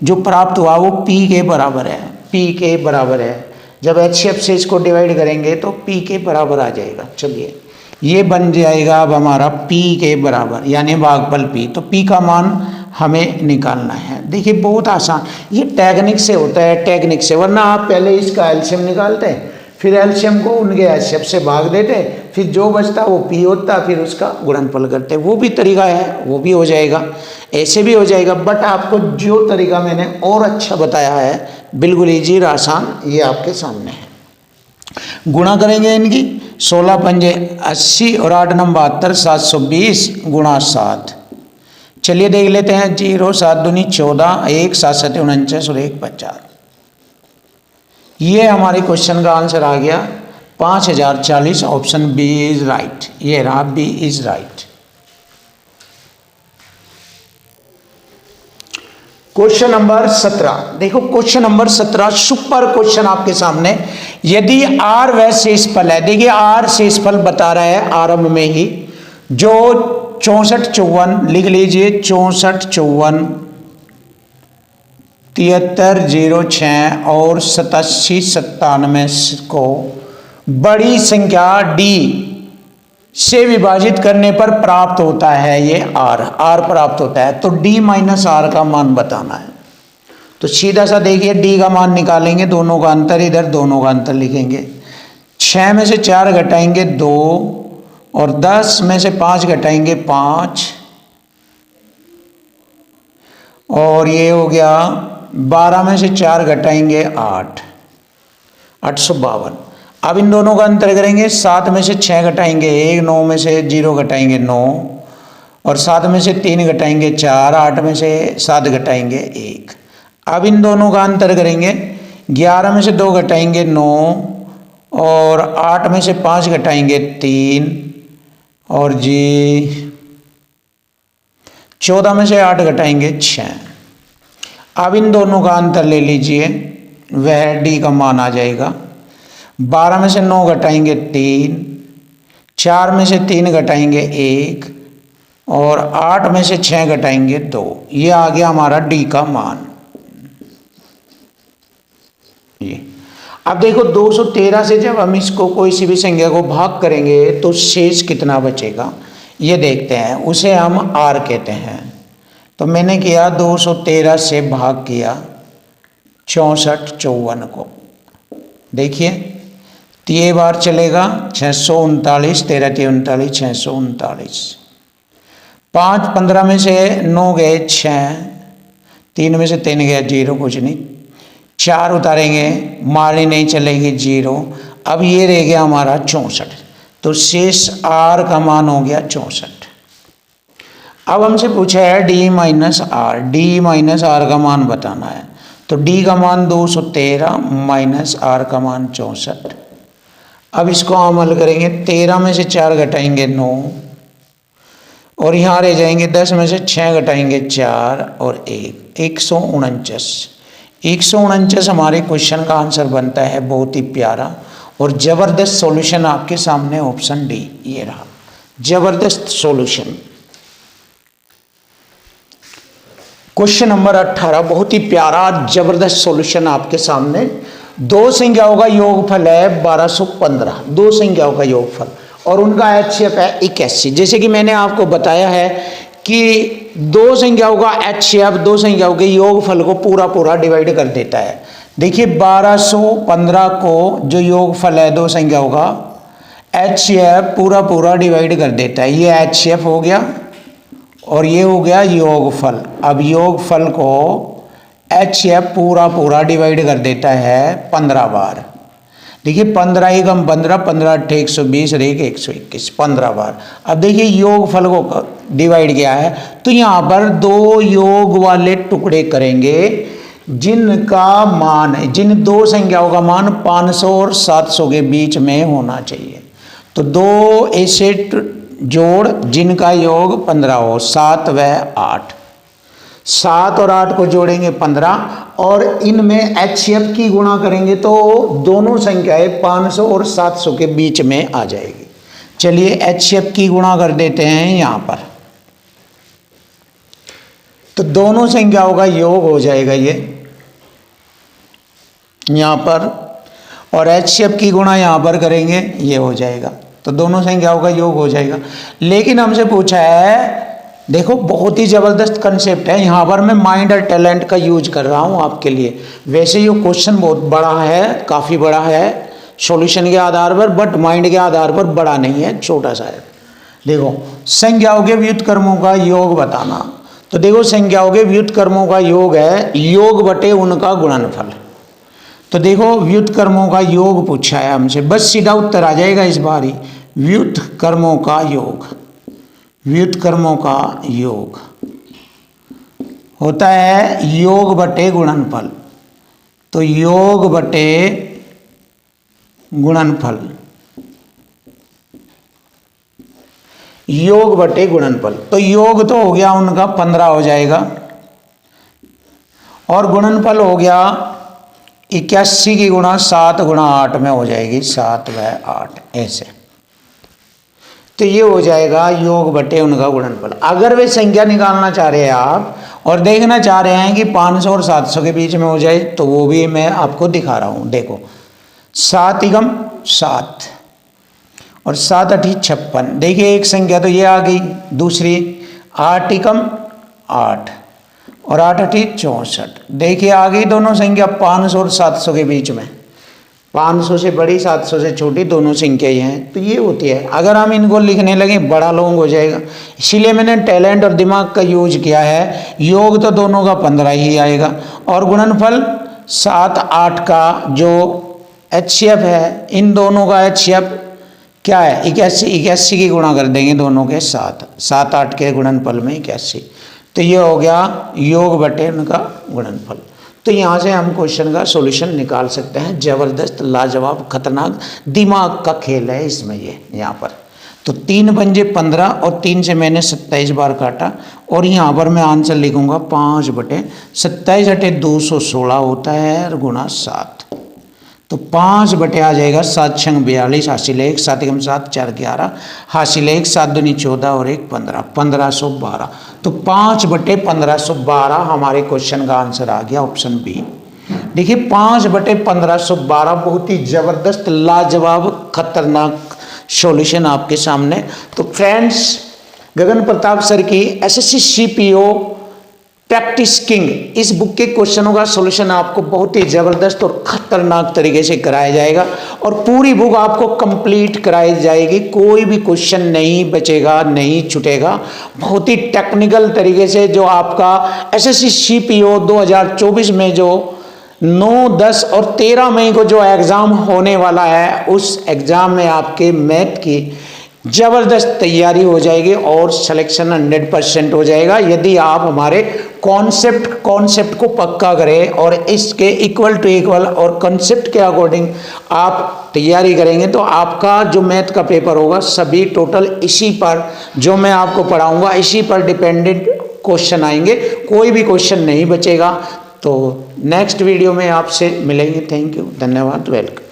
जो प्राप्त हुआ वो P के बराबर है, P के बराबर है। जब HCF से इसको डिवाइड करेंगे तो P के बराबर आ जाएगा। चलिए ये बन जाएगा अब हमारा P के बराबर, यानी भागफल P। तो P का मान हमें निकालना है। देखिए बहुत आसान, ये टेक्निक से होता है, टेक्निक से, वरना आप पहले इसका एलसीएम निकालते हैं, फिर एलसीएम को उनके HCF से भाग देते, फिर जो बचता वो P होता, फिर उसका गुणनफल करते। वो भी तरीका है, वो भी हो जाएगा, ऐसे भी हो जाएगा। बट आपको जो तरीका मैंने और अच्छा बताया है, बिल्कुल ईजी और आसान, ये आपके सामने है। गुणा करेंगे इनकी, 16 पंजे 80 और 8 नंबर 72, 720 गुणा 7। चलिए देख लेते हैं, 0 7 दूनी 14, 1 7 7 49 और 1 50। ये हमारे क्वेश्चन का आंसर आ गया 5040। ऑप्शन बी इज राइट, ये रहा, B is right. Question number 17 देखो, क्वेश्चन नंबर 17 सुपर क्वेश्चन आपके सामने। यदि R वह शेषफल है, देखिए R शेषफल बता रहा है आरंभ में ही, जो 64 54 लिख लीजिए, 64 54 73 06 और 87 97 को बड़ी संख्या D से विभाजित करने पर प्राप्त होता है, ये R प्राप्त होता है। तो D माइनस R का मान बताना है। तो सीधा सा देखिए, D का मान निकालेंगे, दोनों का अंतर इधर, दोनों का अंतर लिखेंगे। 6 में से 4 घटाएंगे 2 और 10 में से 5 घटाएंगे 5 और ये हो गया 12 में से 4 घटाएंगे 8, 852। अब इन दोनों का अंतर करेंगे, 7 में से 6 घटाएंगे 1, 9 में से 0 घटाएंगे 9 और 7 में से 3 घटाएंगे 4, 8 में से 7 घटाएंगे 1। अब इन दोनों का अंतर करेंगे, 11 में से 2 घटाएंगे 9 और 8 में से 5 घटाएंगे 3 और जी 14 में से 8 घटाएंगे 6। अब इन दोनों का अंतर ले लीजिए, वह D का मान आ जाएगा। 12 में से 9 घटाएंगे 3, 4 में से 3 घटाएंगे 1 और 8 में से 6 घटाएंगे 2। ये आ गया हमारा D का मान। ये अब देखो, 213 से जब हम इसको कोई सी भी संख्या को भाग करेंगे तो शेष कितना बचेगा, ये देखते हैं। उसे हम R कहते हैं। तो मैंने किया 213 से भाग किया, 6454 को। देखिए तो ये बार चलेगा 639, 13 3 39, 639। 5 15 में से 9 गए 6, 3 में से 3 गया 0, कुछ नहीं। 4 उतारेंगे, मारनी नहीं चलेगी 0। अब ये रह गया हमारा 64, तो शेष आर का मान हो गया 64। अब हमसे पूछा है D minus R, D minus R का मान बताना है। तो डी का मान 213 माइनस आर का मान 64। अब इसको हम हल करेंगे, 13 में से 4 घटाएंगे 9, और यहाँ रह जाएंगे 10 में से 6 घटाएंगे 4 और 1, 149। 149 हमारे क्वेश्चन का आंसर बनता है। बहुत ही प्यारा और ज़बरदस्त सॉल्यूशन आपके सामने ऑप्शन डी ये रहा, ज़बरदस्त सॉल्यूशन। क्वेश्चन नंबर 18 बहुत ही प्यारा ज़बरदस्त सॉल्यूशन आपके सामने। दो संख्याओं का योगफल है 1215, दो संख्याओं का योगफल, और उनका HCF है 81। जैसे कि मैंने आपको बताया है कि दो संख्याओं का HCF दो संख्याओं के योगफल को पूरा पूरा डिवाइड कर देता है। देखिए 1215 को जो योगफल है दो संख्याओं का, HCF पूरा पूरा डिवाइड कर देता है। ये HCF हो गया और ये हो गया योगफल। अब योगफल को HCF पूरा पूरा डिवाइड कर देता है 15 बार। देखिए 15 एकम 15, 15 अट्ठे 120 और 1 121, 15 बार। अब देखिए योगफल को डिवाइड किया है, तो यहाँ पर दो योग वाले टुकड़े करेंगे जिनका मान, जिन दो संख्याओं का मान 500 और 700 के बीच में होना चाहिए। तो दो ऐसे जोड़ जिनका योग 15 हो, 7 व 8, 7 और 8 को जोड़ेंगे 15, और इनमें HCF की गुणा करेंगे तो दोनों संख्याएं 500 और 700 के बीच में आ जाएगी। चलिए HCF की गुणा कर देते हैं यहाँ पर, तो दोनों संख्याओं का योग हो जाएगा ये यहाँ पर, और HCF की गुणा यहाँ पर करेंगे ये हो जाएगा, तो दोनों संख्याओं का योग हो जाएगा। लेकिन हमसे पूछा है, देखो बहुत ही ज़बरदस्त कंसेप्ट है, यहाँ पर मैं माइंड और टैलेंट का यूज कर रहा हूँ आपके लिए। वैसे ये क्वेश्चन बहुत बड़ा है, काफ़ी बड़ा है सॉल्यूशन के आधार पर, बट माइंड के आधार पर बड़ा नहीं है, छोटा सा है। देखो संख्याओं के व्युत्क्रमों का योग बताना, तो देखो संख्याओं के व्युत्क्रमों का योग है योग बटे उनका गुणनफल। तो देखो व्युत्क्रमों का योग पूछा है हमसे, बस सीधा उत्तर आ जाएगा इस बार ही, व्युत्क्रमों का योग। व्युत्क्रमों का योग होता है योग बटे गुणनफल, तो योग बटे गुणनफल, योग बटे गुणनफल। तो योग तो हो गया उनका 15 हो जाएगा, और गुणनफल हो गया 81 की गुणा 7 गुणा 8 में हो जाएगी, 7 व 8 ऐसे। तो ये हो जाएगा योग बटे उनका गुणनफल। अगर वे संख्या निकालना चाह रहे हैं आप और देखना चाह रहे हैं कि 500 और 700 के बीच में हो जाए, तो वो भी मैं आपको दिखा रहा हूँ। देखो 7 एकम 7 और 7 अठी 56। देखिए एक संख्या तो ये आ गई, दूसरी 8 एकम 8 और 8 अठी 64। देखिए आ गई दोनों संख्या 500 और 700 के बीच में, 500 से बड़ी 700 से छोटी दोनों संख्याएं हैं। तो ये होती है, अगर हम इनको लिखने लगे बड़ा लॉन्ग हो जाएगा, इसीलिए मैंने टैलेंट और दिमाग का यूज किया है। योग तो दोनों का 15 ही आएगा, और गुणनफल 7 8 का जो HCF है, इन दोनों का HCF क्या है 81, 81 की गुणा कर देंगे दोनों के 7, 7 8 के गुणनफल में 81। तो ये हो गया योग बटे उनका गुणनफल। तो यहाँ से हम क्वेश्चन का सॉल्यूशन निकाल सकते हैं। ज़बरदस्त, लाजवाब, खतरनाक दिमाग का खेल है इसमें ये यहाँ पर। तो 3 पंजे 15 और 3 से मैंने 27 बार काटा, और यहाँ पर मैं आंसर लिखूँगा 5 बटे 27 अटे 216 होता है और गुणा 7। तो 5 बटे आ जाएगा 7 छंग 42, हासिल 1, 7 एकम 7, 4 11, हासिल 1, 7 दूनी 14 और 1 15, 1512। तो 5 बटे 1512 हमारे क्वेश्चन का आंसर आ गया, ऑप्शन बी। देखिए 5 बटे 1512 बहुत ही ज़बरदस्त, लाजवाब, खतरनाक सॉल्यूशन आपके सामने। तो फ्रेंड्स, गगन प्रताप सर की SSC CPO प्रैक्टिस किंग। इस बुक के क्वेश्चनों का सॉल्यूशन आपको बहुत ही ज़बरदस्त और ख़तरनाक तरीके से कराया जाएगा और पूरी बुक आपको कंप्लीट कराई जाएगी, कोई भी क्वेश्चन नहीं बचेगा, नहीं छूटेगा। बहुत ही टेक्निकल तरीके से जो आपका एसएससी सीपीओ 2024 में जो 9, 10 और 13 मई को जो एग्ज़ाम होने वाला है, उस एग्ज़ाम में आपके मैथ की ज़बरदस्त तैयारी हो जाएगी और सिलेक्शन 100% हो जाएगा यदि आप हमारे कॉन्सेप्ट को पक्का करें और इसके इक्वल टू इक्वल और कॉन्सेप्ट के अकॉर्डिंग आप तैयारी करेंगे तो आपका जो मैथ का पेपर होगा सभी टोटल इसी पर, जो मैं आपको पढ़ाऊंगा इसी पर डिपेंडेंट क्वेश्चन आएंगे, कोई भी क्वेश्चन नहीं बचेगा। तो नेक्स्ट वीडियो में आपसे मिलेंगे। थैंक यू, धन्यवाद, वेलकम।